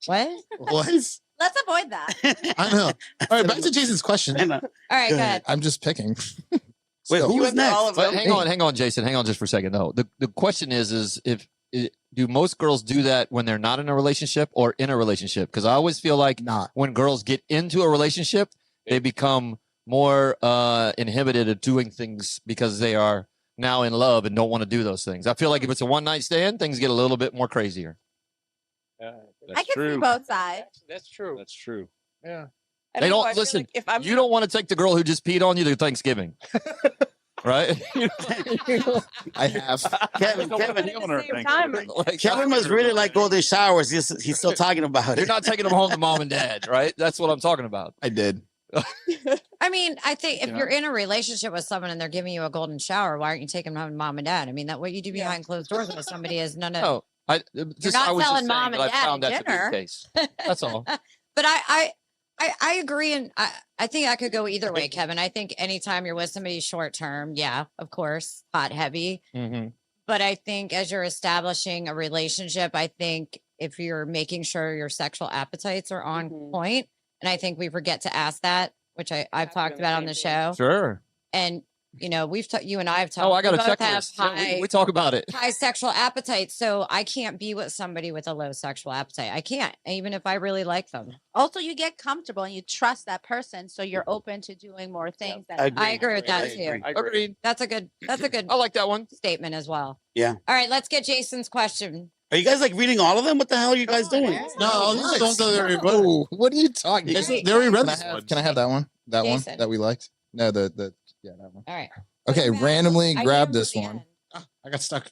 What? What? Let's avoid that. I know. All right, back to Jason's question. And, All right, Go go ahead. ahead. I'm just picking. wait, Still. who You was went through next? all of But them. hang on, Jason. Hang on just for a second. though. The question is if do most girls do that when they're not in a relationship or in a relationship? Because I always feel like Not. when girls get into a relationship, they become more inhibited of doing things because they are now in love and don't want to do those things. I feel like if it's a one night stand, things get a little bit more crazier. I That's can true. see both sides. That's true. That's true. Yeah. I They know, don't I feel listen. like if I'm You don't want to take the girl who just peed on you to Thanksgiving, right? I have. Kevin, But Kevin, at the same time, Like, Kevin must really like golden showers. He's still talking about You're it. not taking them home to mom and dad, right? That's what I'm talking about. I did. I mean, I think if You you're in a relationship with someone and they're giving you a golden shower, why aren't you taking them home to mom and dad? I mean, that what you do Yeah. behind closed doors with somebody is none of. No, I not I was telling just mom saying and that I dad found at that to be dinner. the case. That's all. But I agree, and I think I could go either way, Kevin. I think anytime you're with somebody short term, yeah, of course, hot heavy. Mm-hmm. But I think as you're establishing a relationship, I think if you're making sure your sexual appetites are on Mhm. point, and I think we forget to ask that, which I've Ask talked them about the on the same show, Sure. and you know you and I have talked. Oh, I got we a both have checklist. Yeah, high, we talk about it. high sexual appetite, so I can't be with somebody with a low sexual appetite. I can't, even if I really like them. Also, you get comfortable and you trust that person, so you're open to doing more things. I That agree. I agree with that I too. agree. Agreed. That's a good I like that one. statement as well. Yeah. All right, let's get Jason's question. Are you guys like reading all of them? What the hell are you guys doing? No, these are the ones that are good. Oh, what are you talking They about? already read Can I this have, one. can I have that one? That one Jason. that we liked? No, the yeah, that one. All right. Okay, randomly I grab named this the one. end. I got stuck.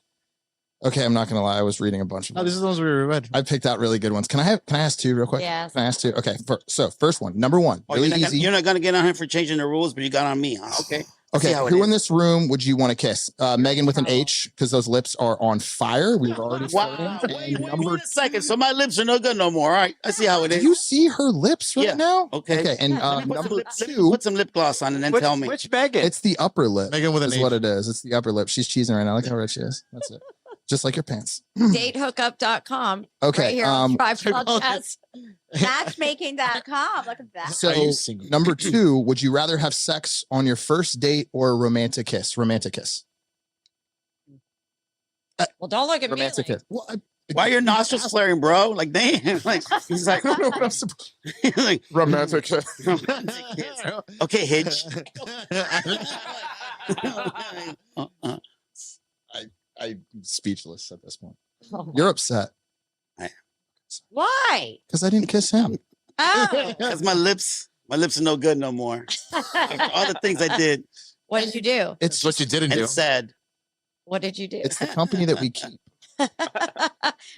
Okay, I'm not gonna lie. I was reading a bunch of No, them. these are the ones we read. I picked out really good ones. Can I ask two real quick? Yes. Can I ask two? Okay. So first one, number one, Oh, really you're, not easy. gonna, you're not gonna get on him for changing the rules, but you got on me. Huh? Okay. Okay, See how it who is. in this room would you want to kiss? Megan with an H, because those lips are on fire. We've already Wow. flirting. And number Wait a second. So my lips are no good no more. All right. I see how it do is. you see her lips right Yeah. now? Okay. Okay, and Let me put some number lip- let me two, Put some lip gloss on and then tell me. Which Megan? it's the upper lip. Megan with an is what H. it is. It's the upper lip. She's cheesing right now. Look how red she is. That's it. Just like your pants. Datehookup.com. Okay. Right here on Tripod Chess. Matchmaking.com. Look at that. So Are you single? number two, would you rather have sex on your first date or a romantic kiss? Romantic kiss. Well, don't look at me. Romantic Like, kiss. Well, Why are your nostrils flaring, bro? Like damn. Like he's like, I don't know what I'm supposed. like Romantic kiss. romantic kiss. Okay, Hitch. I'm speechless at this point. oh my- You're upset Why? because I didn't kiss him. Oh. Because my lips are no good no more. After all the things I did What did you do? It's What you didn't do. and said. What did you do? it's the company that we keep. All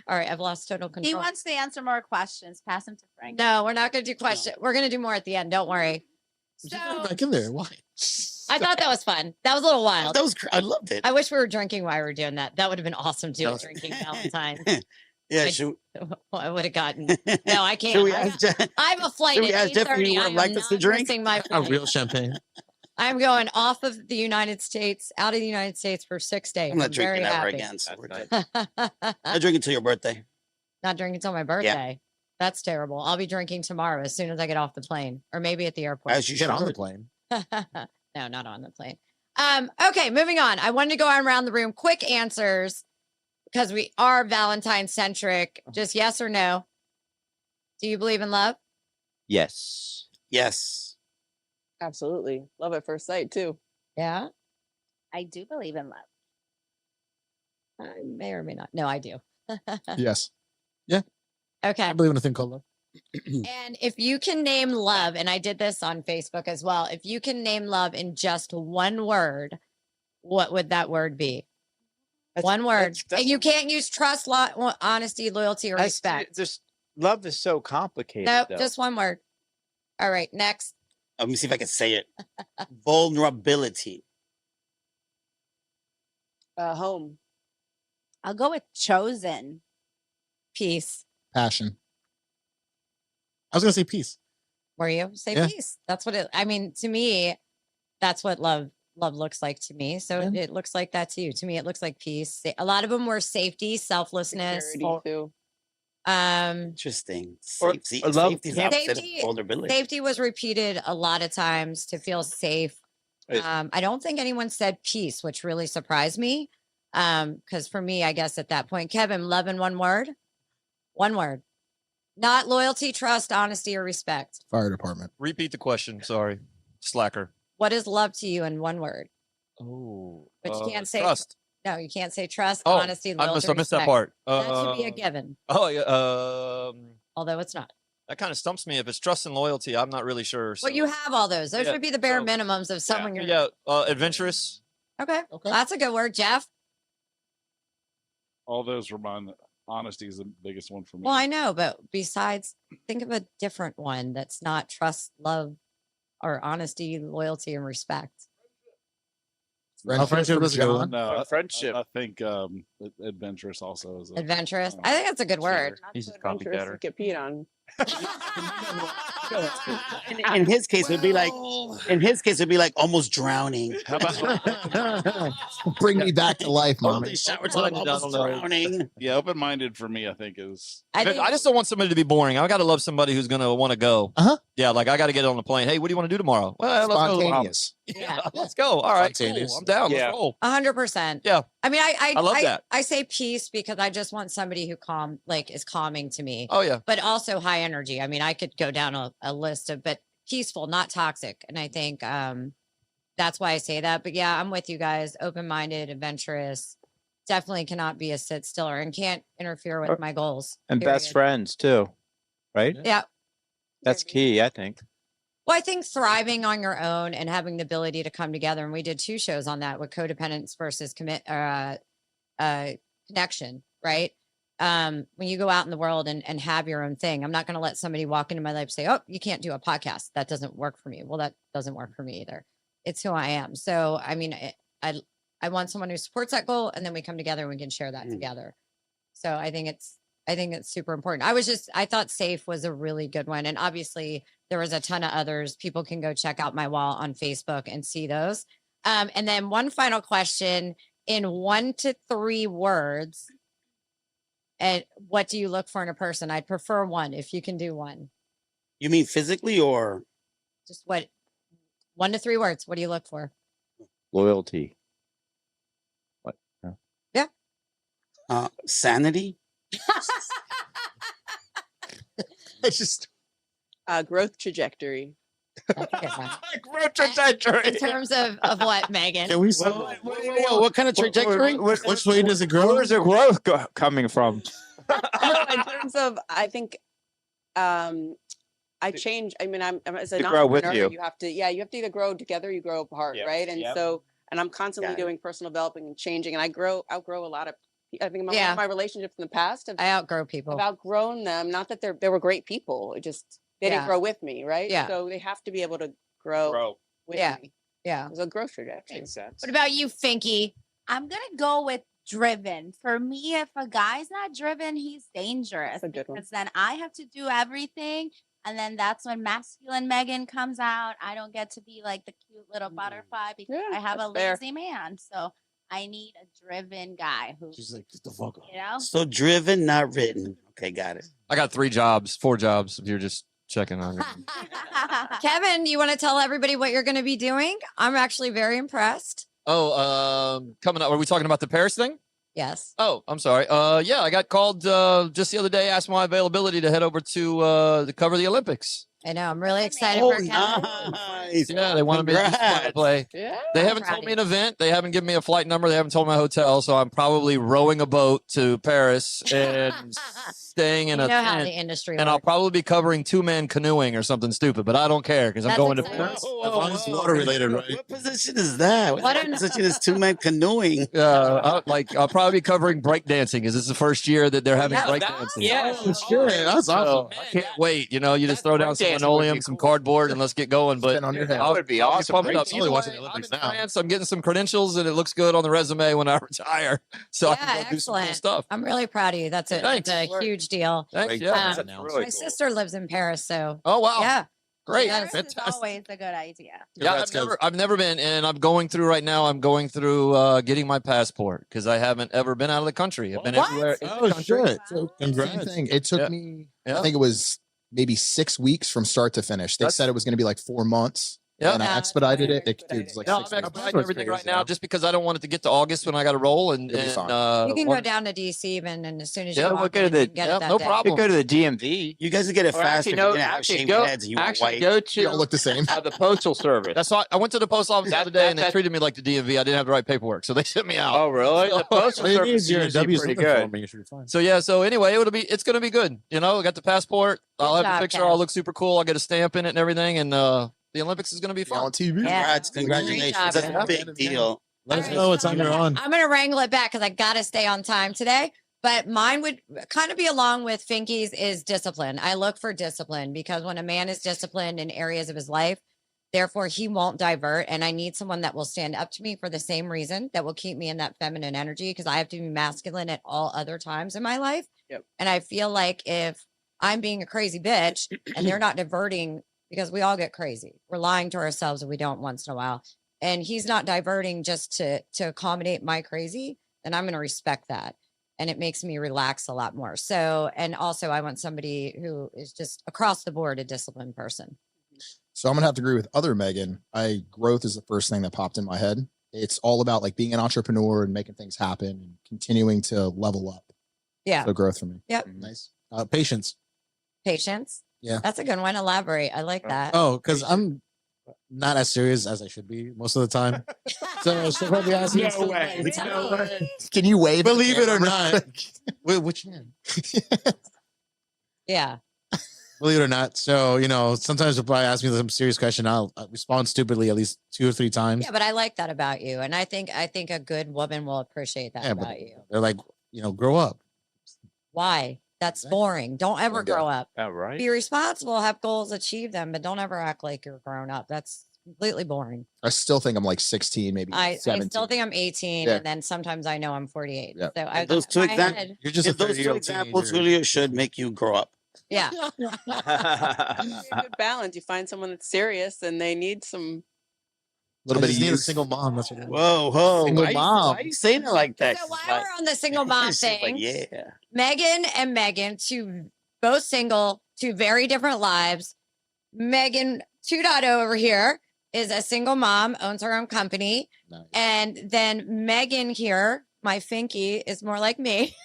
right, I've lost total He control. wants to answer more questions. Pass him to Frank. No, we're not going to do question. We're going to do more at the end. Don't worry. Just put So, it back in there. Why? I thought that was fun. That was a little wild. That was I loved it. I wish we were drinking while we were doing that. That would have been awesome too. That was- Drinking Valentine's. Yeah, I- should, I would have gotten. No, I can't. should we ask Jeff? I'm a flight should we at ask Jeff if he 8:30. would I have liked am us to not drink? missing my A flight. real champagne. I'm going off of the United States, out of the United States for 6 days. I'm not very drinking ever happy. again. So we're good. Not Not drinking until your birthday. drinking until my birthday. That's terrible. I'll be drinking tomorrow as soon as I get off the plane, or maybe at the airport. As you Get on the should. plane. No, not on the plane. Okay, moving on. I wanted to go around the room. Quick answers because we are Valentine centric. Just yes or no. Do you believe in love? Yes. Yes. Absolutely. Love at first sight too. Yeah. I do believe in love. I may or may not. No, I do. Yes. Okay. I believe in a thing called love. And if you can name love, and I did this on Facebook as well, if you can name love in just one word, what would that word be? One word. And you can't use trust, honesty, loyalty, or respect. Just love is so complicated. Nope, though. just one word. All right, next. Let me see if I can say it. Vulnerability. Home. I'll go with chosen. Peace. Passion. I was gonna say peace. Were you? Say Yeah. peace. That's what it, I mean, to me, that's what love looks like to me. So Yeah. it looks like that to you. To me, it looks like peace. A lot of them were safety, selflessness. Security too. Interesting. Or- Safety. or love- Safety is the opposite of Safety- vulnerability. Safety was repeated a lot of times to feel safe. Is- I don't think anyone said peace, which really surprised me. Because for me, I guess at that point, Kevin, love in one word. One word. Not loyalty, trust, honesty, or respect. Fire department. Repeat the question. Sorry. Slacker. What is love to you in one word? Oh. But you can't say trust. No, you can't say trust, Oh, honesty, I loyalty. missed that respect. part. That should be a given, Oh, yeah. although it's not. That kind of stumps me. If it's trust and loyalty, I'm not really sure. Well, you so- have all those. Those Yeah, should be the bare so- minimums of someone you're. Yeah. Adventurous. Okay. Okay. That's a good word, Jeff. All those were mine. Honesty is the biggest one for me. Well, I know, but besides, think of a different one that's not trust, love, or honesty, loyalty, and respect. Friendship from was a good John. one. No, friendship. I think adventurous also is a Adventurous. I think that's a good word. Not He's so a copycatter. adventurous, Get peed on. In his case, it'd be like. In his case, it'd be like almost drowning. How about Bring me back to life, Holy mommy. shit, we're talking I don't almost know. drowning. yeah, open-minded for me? I think is I think I just don't want somebody to be boring. I got to love somebody who's going to want to go. Uh-huh. Yeah, like I got to get on the plane. Hey, what do you want to do tomorrow? Well, let's go. Spontaneous. Yeah. Let's go. All right, cool. Spontaneous. I'm down. Yeah. Let's roll. 100%. Yeah. I mean, I love that. I say peace because I just want somebody who is calming to me, Oh yeah. but also high energy. I mean, I could go down a list of, but peaceful, not toxic. And I think that's why I say that. But yeah, I'm with you guys. Open minded, adventurous, definitely cannot be a sit stiller and can't interfere with my goals. And best period. friends too, right? Yeah. That's key, I think. Well, I think thriving on your own and having the ability to come together, and we did 2 shows on that with codependence versus connection, right? When you go out in the world and have your own thing, I'm not going to let somebody walk into my life and say, oh, you can't do a podcast. That doesn't work for me. Well, that doesn't work for me either. It's who I am. So, I mean, I want someone who supports that goal, and then we come together and we can share that together. So I think it's super important. I thought safe was a really good one. And obviously there was a ton of others. People can go check out my wall on Facebook and see those. And then one final question in 1 to 3 words. And what do you look for in a person? I'd prefer 1 if you can do 1. You mean physically or Just 1 to 3 words. What do you look for? Loyalty. What? No. Yeah. sanity? It's just Growth trajectory. That's a good one. Growth trajectory. In terms of what, Megan? can we? What kind of trajectory? Which way does it grow? Where's the growth coming from? No, in terms of, I think, I change. I mean, I'm as an To grow with entrepreneur, you. you have to either grow together, you grow apart, Yep. right? And Yep. so, and I'm constantly Got it. doing personal development and changing, and I outgrow a lot of. I think a lot Yeah. of my relationships in the past I outgrow people. I've outgrown them. Not that they were great people. It just they Yeah. didn't grow with me, right? Yeah. So they have to be able to grow with Yeah. me. Yeah. It's a growth trajectory. Makes sense. What about you, Finky? I'm gonna go with driven. For me, if a guy's not driven, he's dangerous That's a good one. because then I have to do everything. And then that's when masculine Megan comes out. I don't get to be like the cute little butterfly because Yeah, I have a that's fair. lazy man. So I need a driven guy who, She's like, get the fuck up. you know, So driven, not written. Okay, got it. I got 4 jobs, if you're just checking on me. Kevin, you want to tell everybody what you're going to be doing? I'm actually very impressed. Coming up, are we talking about the Paris thing? Yes. Oh, I'm sorry. Yeah, I got called just the other day, asked my availability to head over to cover the Olympics. I know. I'm really excited Oh, for Kevin. nice. Yeah, they wanted me to just Congrats. play. Yeah. They haven't told me an event. They haven't given me a flight number. They haven't told me my hotel. So I'm probably rowing a boat to Paris and staying in You a know how the tent. industry And I'll works. probably be covering 2-man canoeing or something stupid, but I don't care because I'm That's going to exciting. Paris. As long as it's water related, right? What position is that? What, What an- position is 2-man canoeing? I'll probably be covering breakdancing because this is the first year that they're having Yeah. breakdancing. Yeah. Oh shit, that's So awesome. I can't wait. You know, you just throw down some breakdancing would be linoleum, some cool. cardboard, and let's get going. But Spin on your head. I'll- would be I'll awesome. pumped up. It's only Either watching way, the I'm Olympics in now. France. I'm getting some credentials, and it looks good on the resume when I retire. So I Yeah, can go do some cool excellent. stuff. I'm really proud of you. That's Thanks. a huge deal. Thanks. Great Yeah. job. Um, That's really My cool. sister lives in Paris, so Oh wow. yeah. Great. Yeah. Paris is Fantastic. always a good idea. Yeah, Congrats, I've never been, and I'm going through right now. I'm going through getting my passport because I haven't ever been out of the country. I've been What? everywhere in the Oh country. shit! So Same congrats. thing. It took Yeah. me, Yeah. I think it was maybe 6 weeks from start to finish. They That's- said it was going to be like 4 months. Yeah. And I Yeah, expedited it. that's It was like No, 6 I'm weeks. expediting everything right now just because I don't want it to get to August when I got to roll. And, You'll be and fine. You can go one- down to DC even, and as soon as Yeah, you we'll walk go to in, the- you can get yeah, it that no day. problem. You go to the DMV. You guys would get it Or faster actually, if no, you didn't have actually shaved go, heads and you were actually white. go We all to look the same. the Postal Service. That's why I went to the post office the other day and they that- treated me like the DMV. I didn't have the right paperwork, so they sent me out. Oh, really? The Postal All you need Service is is your usually W pretty something good. for me. You should be fine. So yeah, so anyway, it's gonna be good. You know, I got the passport. I'll have job, a picture. Kev. I'll look super cool. I'll get a stamp in it and everything. And the Olympics is gonna be Be on fun. TV. Yeah. Congrats, congratulations. job, That's man. a big deal. Let us All right. know what time you're on. I'm gonna wrangle it back because I gotta stay on time today. But mine would kind of be along with Finky's is discipline. I look for discipline because when a man is disciplined in areas of his life, therefore he won't divert. And I need someone that will stand up to me for the same reason, that will keep me in that feminine energy because I have to be masculine at all other times in my life. Yep. And I feel like if I'm being a crazy bitch and they're not diverting, because we all get crazy. We're lying to ourselves if we don't once in a while. And he's not diverting just to accommodate my crazy, then I'm going to respect that. And it makes me relax a lot more. So, and also I want somebody who is just across the board a disciplined person. So I'm gonna have to agree with other Megan. Growth is the first thing that popped in my head. It's all about like being an entrepreneur and making things happen and continuing to level up. Yeah. So growth for me. Yep. Nice. Patience. Patience. Yeah. That's a good one. Elaborate. I like that. Oh, because I'm not as serious as I should be most of the time. So she'll probably ask me. No way. No way. Can you wave? at the Believe it or camera? not. Which hand? Yeah. Believe it or not. So, sometimes they'll probably ask me some serious question. I'll respond stupidly at least 2 or 3 times. Yeah, but I like that about you. And I think a good woman will appreciate that Yeah, about but you. they're like, grow up. Why? That's boring. Don't ever Bingo. grow up. All right. Be responsible, have goals, achieve them, but don't ever act like you're grown up. That's completely boring. I still think I'm like 16, maybe I 17. still think I'm 18, Yeah. and then sometimes I know I'm 48. Yeah. So I Those two my exam- head- You're just a Those 2 30-year-old examples, teenager. Julio, should make you grow up. yeah. A good balance. You find someone that's serious and they need some. little I bit of just need a youth. single mom. That's what it is. Whoa. Single Why mom. are you saying it like that? So while She's like- we're on the single mom she's thing, like, yeah. Megan and Megan, both single, 2 very different lives. Megan 2.0 over here is a single mom, owns her own company. Nice. And then Megan here, my Finky, is more like me,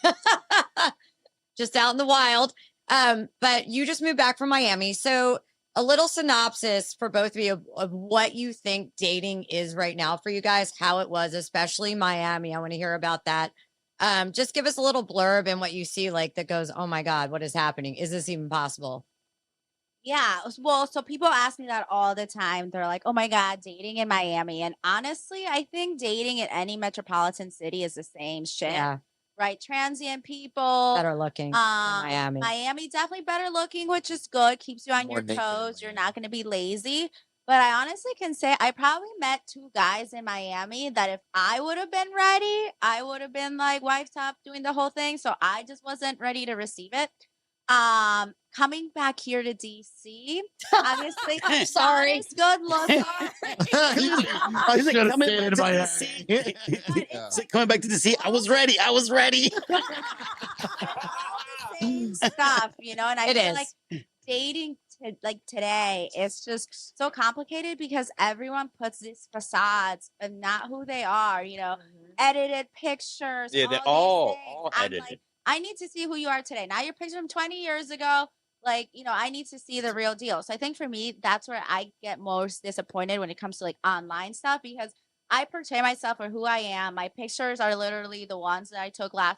just out in the wild. But you just moved back from Miami. So a little synopsis for both of you of what you think dating is right now for you guys, how it was, especially Miami. I want to hear about that. Just give us a little blurb and what you see like that goes, oh my God, what is happening? Is this even possible? Yeah. Well, so people ask me that all the time. They're like, oh my God, dating in Miami. And honestly, I think dating in any metropolitan city is the same shit. Yeah, Right? Transient people. better looking in Miami. Miami definitely better looking, which is good. Keeps you on More your naked in toes. You're Miami. not going to be lazy. But I honestly can say I probably met 2 guys in Miami that if I would have been ready, I would have been like wifed up doing the whole thing. So I just wasn't ready to receive it. Coming back here to DC, obviously, I'm sorry. not as good looking. I He's like, should have coming stayed back in to Miami. DC. Yeah. He's like, coming back to DC. I was ready. Same stuff, and I It feel is. like dating today is just so complicated because everyone puts these facades of not who they are, edited pictures. Yeah, they're all these all things. I'm edited. like, I need to see who you are today. Now your picture from 20 years ago. Like, I need to see the real deal. So I think for me, that's where I get most disappointed when it comes to like online stuff because I portray myself for who I am. My pictures are literally the ones that I took last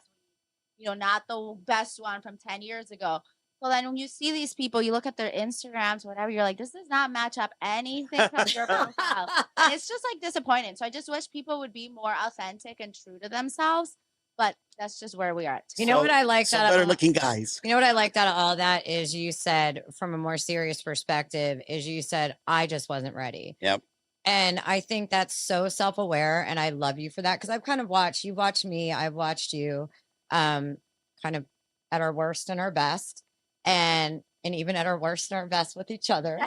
week, not the best one from 10 years ago. So then when you see these people, you look at their Instagrams, whatever, you're like, this does not match up anything from your profile. And it's just like disappointing. So I just wish people would be more authentic and true to themselves. But that's just where we are at. You know what I like Some that better looking guys. You know what I liked out of all that is you said from a more serious perspective is you said I just wasn't ready. Yep. And I think that's so self-aware and I love you for that because I've kind of you've watched me, I've watched you kind of at our worst and our best and even at our worst and our best with each other.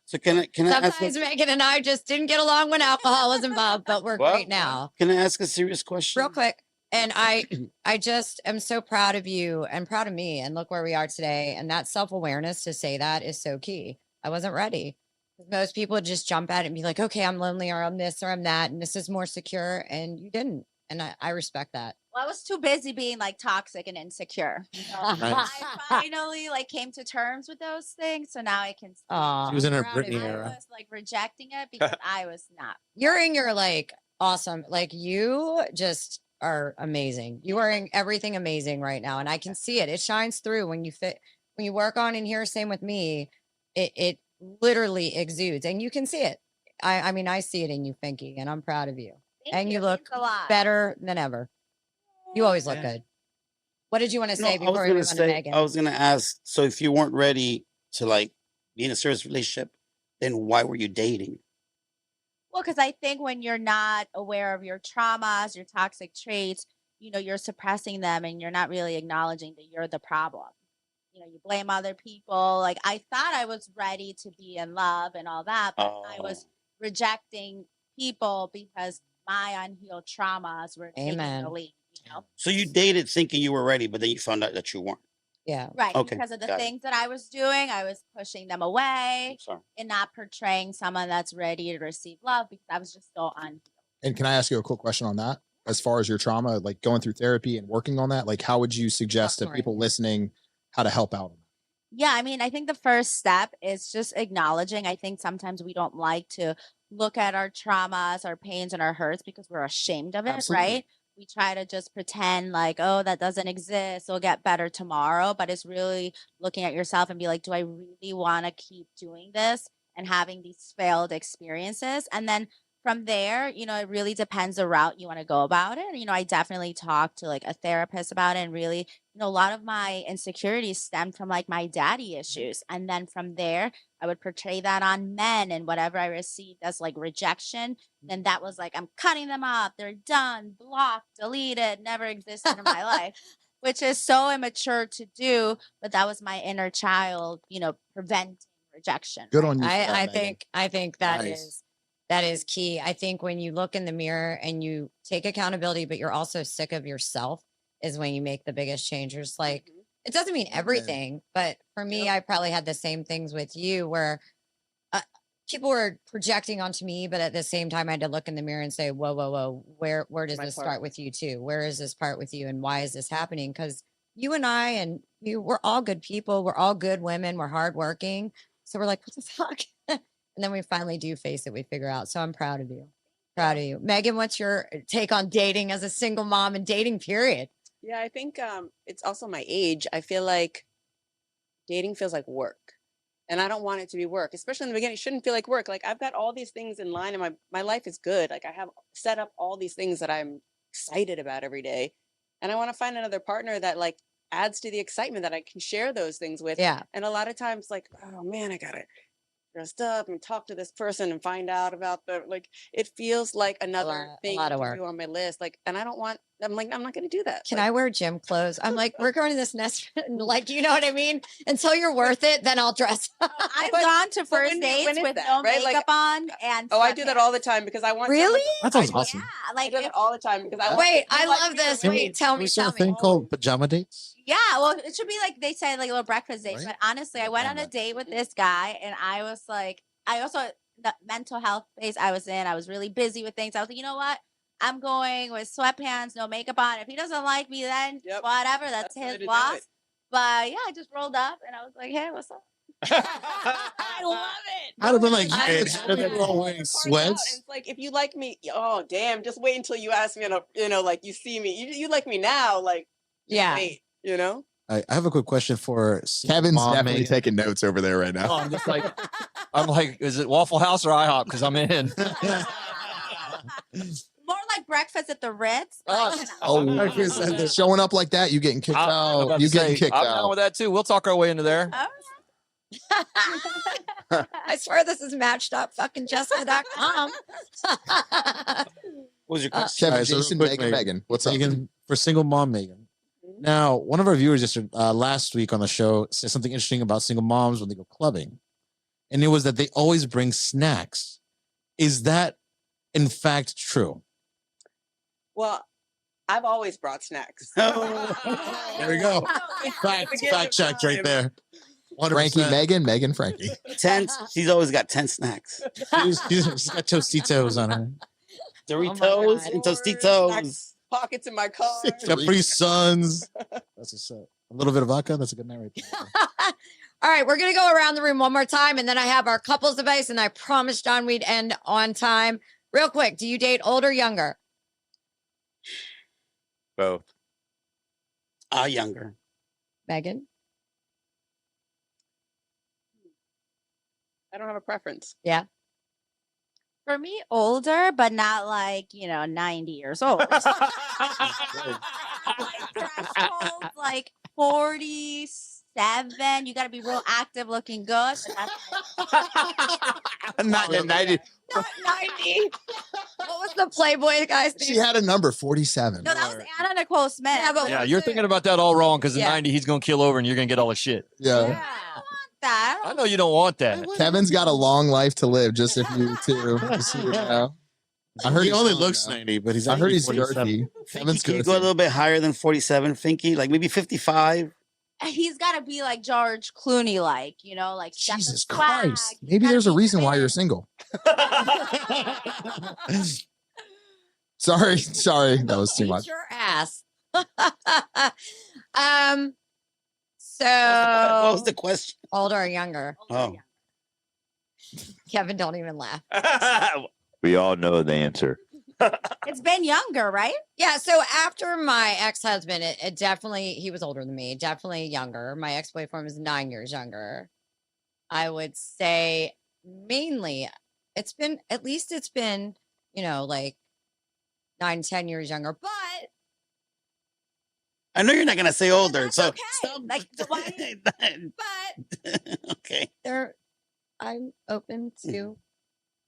So can I ask? Sometimes Megan and I just didn't get along when alcohol was involved, but we're Well, great now. Can I ask a serious question? Real quick. And I just am so proud of you and proud of me. And look where we are today. And that self-awareness to say that is so key. I wasn't ready. Most people would just jump at it and be like, okay, I'm lonely or I'm this or I'm that. And this is more secure. And you didn't. And I respect that. Well, I was too busy being like toxic and insecure. Nice. I finally like came to terms with those things. So now I can see Aw, She was in her proud of Britney you. I era. was like rejecting it because I was not. You're in your like awesome. Like you just are amazing. You are in everything amazing right now. And I can see it. It shines through when you work on in here. Same with me. It literally exudes and you can see it. I mean, I see it in you, Finky, and I'm proud of you. Thank And you It look means a lot. better than ever. You always look Yeah. good. What did you want to No, say I was before we gonna move on to say. Megan? I was gonna ask. So if you weren't ready to like be in a serious relationship, then why were you dating? Well, because I think when you're not aware of your traumas, your toxic traits, you're suppressing them and you're not really acknowledging that you're the problem. You blame other people. Like I thought I was ready to be in love and all that, but I was rejecting people because my unhealed traumas were taking Amen. the lead, So you dated thinking you were ready, but then you found out that you weren't. Yeah. Right. Okay, Because of the got it. things that I was doing, I was pushing them away I'm sorry. and not portraying someone that's ready to receive love because I was just so unhealed. And can I ask you a quick question on that? As far as your trauma, like going through therapy and working on that, like how would you suggest to Sorry. people listening how to help out? Yeah, I mean, I think the first step is just acknowledging. I think sometimes we don't like to look at our traumas, our pains, and our hurts because we're ashamed of it, Absolutely. right? We try to just pretend like, oh, that doesn't exist. It'll get better tomorrow. But it's really looking at yourself and be like, do I really want to keep doing this and having these failed experiences? And then from there, it really depends the route you want to go about it. I definitely talked to like a therapist about it, and really, a lot of my insecurities stemmed from like my daddy issues. And then from there, I would portray that on men, and whatever I received as like rejection, then that was like, I'm cutting them off. They're done, blocked, deleted, never existed in my life, which is so immature to do. But that was my inner child, preventing rejection. Good on you. for that, I Megan. think that Nice. is key. I think when you look in the mirror and you take accountability, but you're also sick of yourself, is when you make the biggest changes. Like, it doesn't mean everything, but for me, I probably had the same things with you where people were projecting onto me, but at the same time, I had to look in the mirror and say, whoa, whoa, whoa, where does My this part. start with you too? Where is this part with you? And why is this happening? Because you and I and you, we're all good people. We're all good women. We're hardworking. So we're like, what the fuck? And then we finally do face it. We figure out. So I'm proud of you. Proud of you. Megan, what's your take on dating as a single mom and dating period? Yeah, I think it's also my age. I feel like dating feels like work. And I don't want it to be work, especially in the beginning. It shouldn't feel like work. Like, I've got all these things in line and my life is good. Like, I have set up all these things that I'm excited about every day. And I want to find another partner that like adds to the excitement, that I can share those things with. Yeah. And a lot of times, like, oh man, I gotta dressed up and talk to this person and find out about it feels like another thing lot of to work. do on my list. Like, and I'm not going to do that. Can Like, I wear gym clothes? I'm like, we're going to this nest. Like, you know what I mean? Until you're worth it, then I'll dress up. I've But- gone to but first when dates is with that, no right? Like, makeup on and Oh, I do that sweatpants. all the time because I want Really? That sounds awesome. Yeah, I like do that if, all the time because I want Wait, to I feel like love me. this. Can we- Wait, tell Can we me, start tell a thing me. called pajama dates? yeah, well, it should be like they say, like little breakfast dates. Right? But honestly, I went on a date with this guy, and I was like, I also the mental health phase I was in. I was really busy with things. I was like, you know what? I'm going with sweatpants, no makeup on. If he doesn't like me, then Yep. whatever. That's That's the way his to do loss. it. But yeah, I just rolled up and I was like, hey, what's up? I love it. I'd have been like, I hey, love they it. were all wearing And sweats. it's like, if you like me, oh damn, just wait until you ask me, like you see me, you like me now, like just Yeah. wait, I have a quick question for Kevin's Mom, definitely Megan. taking notes over there right No, now. I'm just like, is it Waffle House or IHOP? Because I'm in. More like breakfast at the Ritz. Oh, But, Oh, showing up like that, you getting kicked I'm out. about You to getting say, kicked I'm down out. with that too. We'll talk our way into there. I swear this is matched up fucking Jessica.com. What was your question? Kevin, Alright, so real Jason, quick, Megan. What's up? Megan, for single mom Megan. Now, one of our viewers just last week on the show said something interesting about single moms when they go clubbing, and it was that they always bring snacks. Is that in fact true? Well, I've always brought snacks. There we go. Fact checked right there. 100%. Frankie, Megan, Frankie. 10. She's always got 10 snacks. She's got Tostitos on her. Doritos God. and Tostitos. Snacks, pockets in my car. Capri Suns. That's what's up. A little bit of vodka. That's a good night right there. All right, we're going to go around the room one more time, and then I have our couples advice, and I promised John we'd end on time. Real quick, do you date older or younger? Both. Younger. Megan? I don't have a preference. Yeah. for me, older, but not like, 90 years old. Threshold, like 47. You got to be real active, looking good. But that's Not in 90. Not 90. What was the Playboy guy's name? She had a number 47. no, that was Anna Nicole Smith. Yeah, but Yeah, you're thinking about that all wrong because in Yeah. 90 he's gonna kill over and you're gonna get all the shit. Yeah. Yeah. that. I know you don't want that. Kevin's got a long life to live, just if you two. Just so you know. I heard he he's only young looks now. 90, but he's I heard he's 47. girthy. Kevin's Can you go a girthy. little bit higher than 47, Finky? Like maybe 55? He's got to be like George Clooney, like, like got the Jesus swag. Christ. He's Maybe gotta there's a be reason why fit. you're single. Sorry. That was too Eat much. your ass. So What was the question? older or younger? Oh. Kevin, don't even laugh. We all know the answer. It's been younger, right? Yeah. So after my ex-husband, it definitely, he was older than me, definitely younger. My ex-boyfriend was 9 years younger. I would say mainly it's been, at least it's been, like 9, 10 years younger, but I know you're not gonna say older, That's so okay. stop. Like, why- but Okay. I'm open to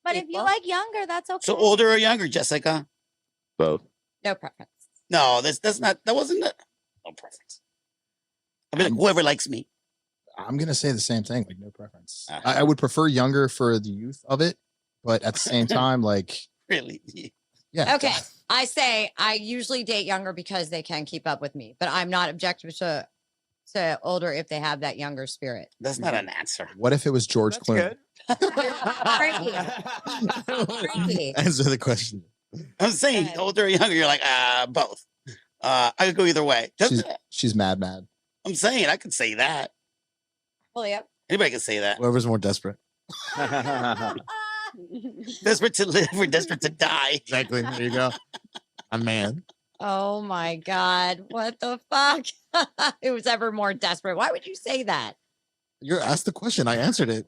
but if you people. like younger, that's okay. So older or younger, Jessica? Both. No preference. No, that wasn't no preference. I mean, like, whoever likes me. I'm gonna say the same thing. Like no preference. Uh-huh. I would prefer younger for the youth of it, but at the same time, like Really? yeah. Okay. I say I usually date younger because they can keep up with me, but I'm not objective to older if they have that younger spirit. That's not an answer. What if it was George That's Clooney? good. Crazy. Answer the question. I'm saying Good. older or younger. You're like, both. I could go either way. She's mad. I'm saying I could say that. Well, yeah. Anybody can say that. Whoever's more desperate. Desperate to live or desperate to die. Exactly. There you go. A man. Oh my God. What the fuck? Who's ever more desperate? Why would you say that? You're asked the question. I answered it.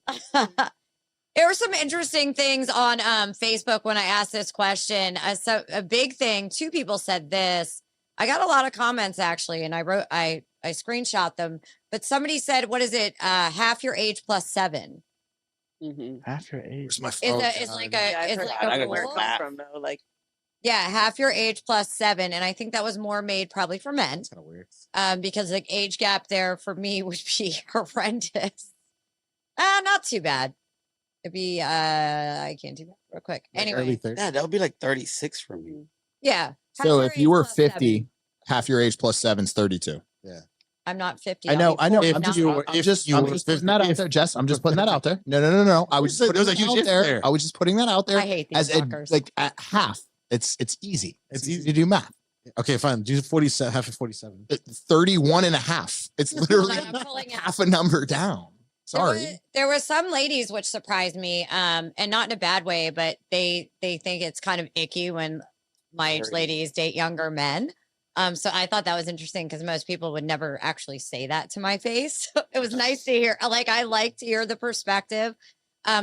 There were some interesting things on Facebook when I asked this question. So a big thing, 2 people said this. I got a lot of comments actually, and I screenshot them. But somebody said, "What is it? Half your age plus 7." Mm-hmm. Half your age. Where's my It's phone? like a it's like I a gotta where it rule. comes from though. Like Yeah, half your age plus 7, and I think that was more made probably for men. Kind of weird. Because the age gap there for me would be horrendous. Not too bad. It'd be I can't do that real quick. Like Anyway, early 30s. Yeah, that would be like 36 for me. yeah. half So your if you age were plus 7. 50, half your age plus 7's 32. I'm not 50. I know. I'll be 40 I'm now. just putting that out there, Jess. I'm just putting that out there. No. I was just putting There was a that huge out if there. there. I was just putting that out there I hate these as fuckers. like at half. It's easy. It's It's easy. easy to do math. Okay, fine. Do 47, half of 47. 31 and a half. It's literally I'm pulling out. half a number down. Sorry. There were some ladies which surprised me, and not in a bad way, but they think it's kind of icky when my age ladies date younger men. So I thought that was interesting because most people would never actually say that to my face. It was nice to hear. I like to hear the perspective.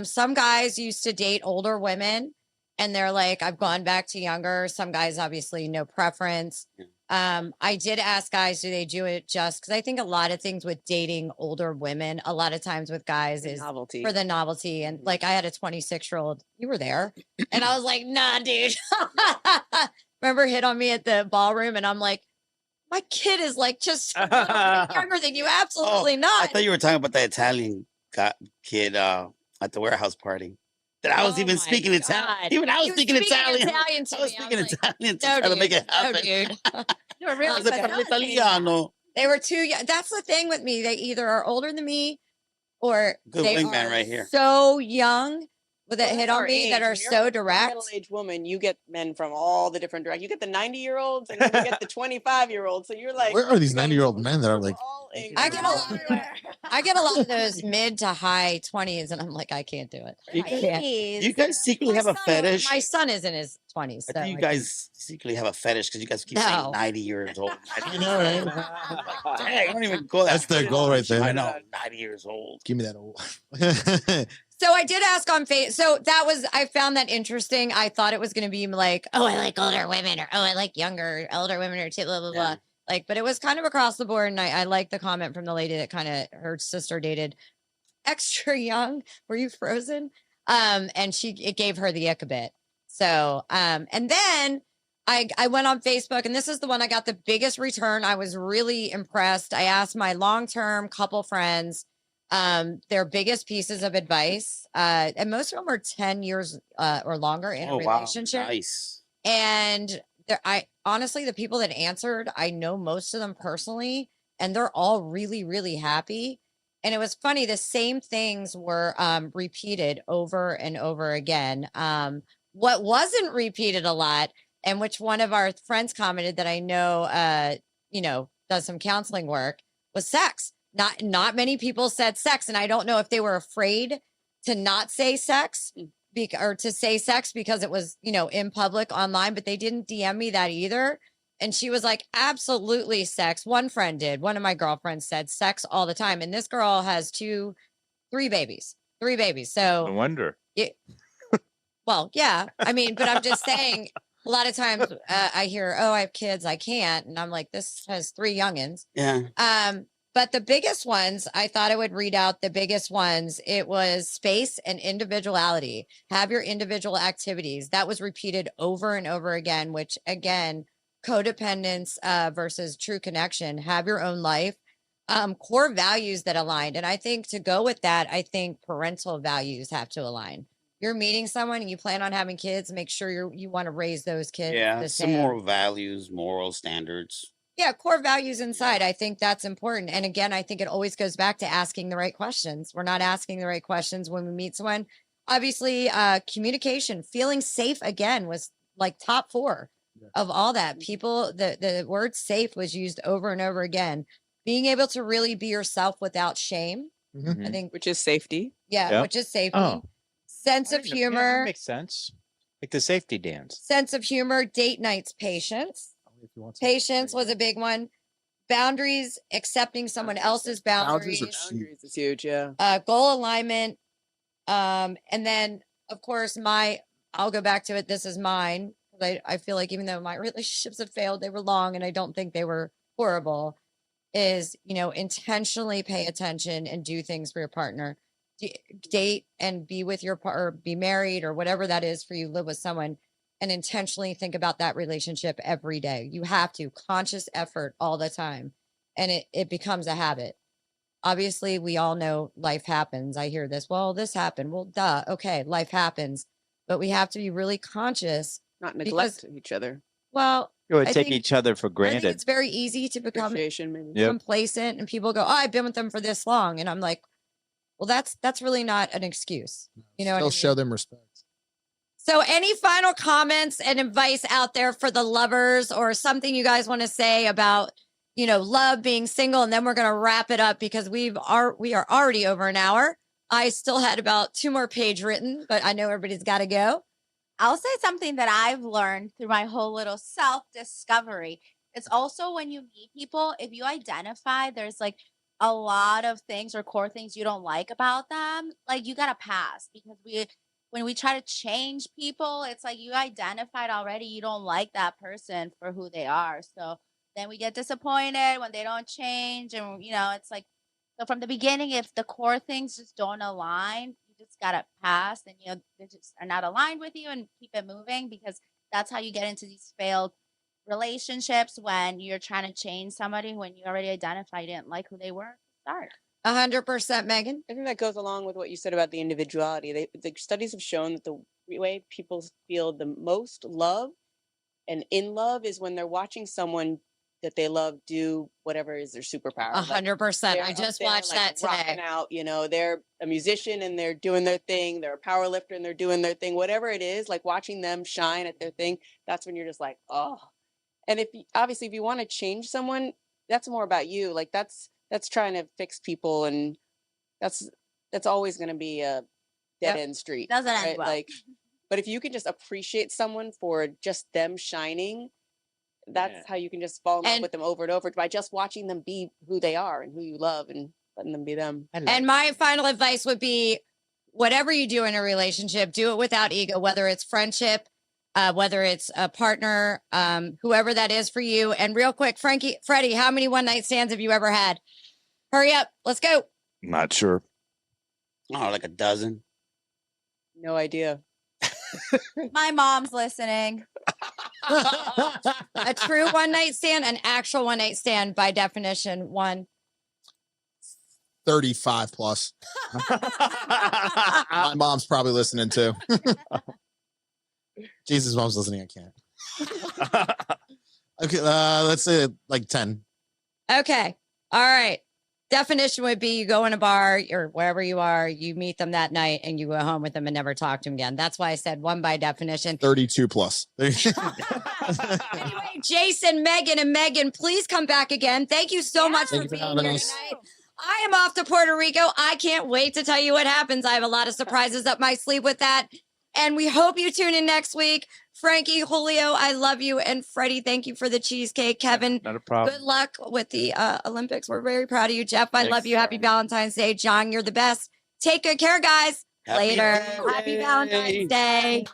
Some guys used to date older women, and they're like, I've gone back to younger. Some guys, obviously, no preference. I did ask guys, do they do it just because I think a lot of things with dating older women, a lot of times with guys is novelty. for the novelty. And like I had a 26-year-old, you were there, and I was like, nah, dude. Remember hit on me at the ballroom, and I'm like, my kid is like just a little bit younger than you. Absolutely I not. thought you were talking about the Italian kid at the warehouse party. That I was Oh even my speaking Italian. God. Even I was You were speaking Italian. Italian to I was me. speaking like, Italian to no, try to make it no, happen. dude. You were I really was like, "Parlo italiano." They were too young. That's the thing with me. They either are older than me or Good they wingman are right here. so young with a Well, hit that's on our me that age. are When you're so a direct. middle-aged woman, you get men from all the different directions. You get the 90-year-olds and then you get the 25-year-olds. So you're like, Where are these you know, 90-year-old men that are like, all ages. I get a lot. I get a lot of those mid to high 20s, and I'm like, I can't do it. You I guys- can't. You guys secretly have a fetish. My son is in his 20s. I So think you I guys secretly have a fetish because you guys keep No. saying 90 years old. I know, right? Dang, I don't even go that That's their far. goal right there. I know, 90 years old. Give me that old. So I did ask on Facebook. So I found that interesting. I thought it was going to be like, oh, I like older women, or oh, I like younger, older women, or blah, blah, blah. Yeah. Like, but it was kind of across the board. And I like the comment from the lady that kind of her sister dated extra young. Were you frozen? And it gave her the ick a bit. So, and then I went on Facebook, and this is the one I got the biggest return. I was really impressed. I asked my long-term couple friends their biggest pieces of advice. And most of them are 10 years or longer in a relationship. Wow, nice. And I honestly, the people that answered, I know most of them personally, and they're all really, really happy. And it was funny. The same things were repeated over and over again. What wasn't repeated a lot, and which one of our friends commented that I know, does some counseling work, was sex. Not many people said sex, and I don't know if they were afraid to not say sex or to say sex because it was, in public online, but they didn't DM me that either. And she was like, absolutely sex. One friend did. One of my girlfriends said sex all the time. And this girl has three babies. So No wonder. well, yeah. I mean, but I'm just saying a lot of times I hear, oh, I have kids, I can't. And I'm like, this has 3 youngins. Yeah. But the biggest ones, I thought I would read out the biggest ones. It was space and individuality. Have your individual activities. That was repeated over and over again, which again, codependence versus true connection. Have your own life. Core values that aligned. And I think to go with that, I think parental values have to align. You're meeting someone and you plan on having kids, make sure you want to raise those kids Yeah. the Some same. moral values, moral standards. Yeah, core values inside. I think that's important. And again, I think it always goes back to asking the right questions. We're not asking the right questions when we meet someone. Obviously, communication, feeling safe again was like top 4 of all that. People, the word safe was used over and over again. Being able to really be yourself without shame. I think, Which is safety. yeah, which is safety. Oh. Sense of Yeah, humor, that makes sense. Like the safety dance. sense of humor, date nights, patience. Patience was a big one. Boundaries, accepting someone else's boundaries. Boundaries is huge. Yeah. Goal alignment. And then, of course, I'll go back to it. This is mine. I feel like even though my relationships have failed, they were long and I don't think they were horrible, is, intentionally pay attention and do things for your partner. Date and be with your partner, be married or whatever that is for you, live with someone. And intentionally think about that relationship every day. You have to conscious effort all the time. And it becomes a habit. Obviously, we all know life happens. I hear this. Well, this happened. Well, duh. Okay. Life happens, but we have to be really conscious. Not neglect each other. Well, You would I take think- each other for I think granted. it's very easy to become Appreciation, maybe. Yep. complacent and people go, oh, I've been with them for this long. And I'm like, well, that's really not an excuse. You know what I Still mean? show them respect. So any final comments and advice out there for the lovers or something you guys want to say about, love, being single? And then we're going to wrap it up because we are already over an hour. I still had about 2 more pages written, but I know everybody's got to go. I'll say something that I've learned through my whole little self-discovery. It's also when you meet people, if you identify there's like a lot of things or core things you don't like about them, like you got to pass, because when we try to change people, it's like you identified already you don't like that person for who they are. So then we get disappointed when they don't change. And, it's like, so from the beginning, if the core things just don't align, you just got to pass and, they just are not aligned with you and keep it moving, because that's how you get into these failed relationships when you're trying to change somebody when you already identified you didn't like who they were to start. 100%, Megan. I think that goes along with what you said about the individuality. The studies have shown that the way people feel the most love and in love is when they're watching someone that they love do whatever is their superpower. 100%. They're I up just there, watched like, that rocking today. out, they're a musician and they're doing their thing. They're a power lifter and they're doing their thing. Whatever it is, like watching them shine at their thing, that's when you're just like, oh. And if you want to change someone, that's more about you. Like that's trying to fix people, and that's always going to be a dead end street. Doesn't end right? well. Like, but if you can just appreciate someone for just them shining, that's how you can just fall in love with them over and over, by just watching them be who they are and who you love and letting them be them. And my final advice would be, whatever you do in a relationship, do it without ego, whether it's friendship, whether it's a partner, whoever that is for you. And real quick, Freddie, how many one night stands have you ever had? Hurry up. Let's go. Not sure. Oh, like a dozen. No idea. My mom's listening. A true one night stand, an actual one night stand by definition, 1. 35 plus. My mom's probably listening too. Jesus, mom's listening. I can't. Okay, let's say like 10. Okay. All right. Definition would be you go in a bar or wherever you are, you meet them that night and you go home with them and never talk to them again. That's why I said 1 by definition. 32 plus. Anyway, Jason, Megan, and Megan, please come back again. Thank you so much for Thank you for being having here us. tonight. I am off to Puerto Rico. I can't wait to tell you what happens. I have a lot of surprises up my sleeve with that. And we hope you tune in next week. Frankie, Julio, I love you. And Freddie, thank you for the cheesecake. Kevin, Not a problem. good luck with the Olympics. We're very proud of you. Jeff, I love you. Happy Valentine's Day. John, you're the best. Take good care, guys. Happy Later. Valentine's Happy Day. Valentine's Day.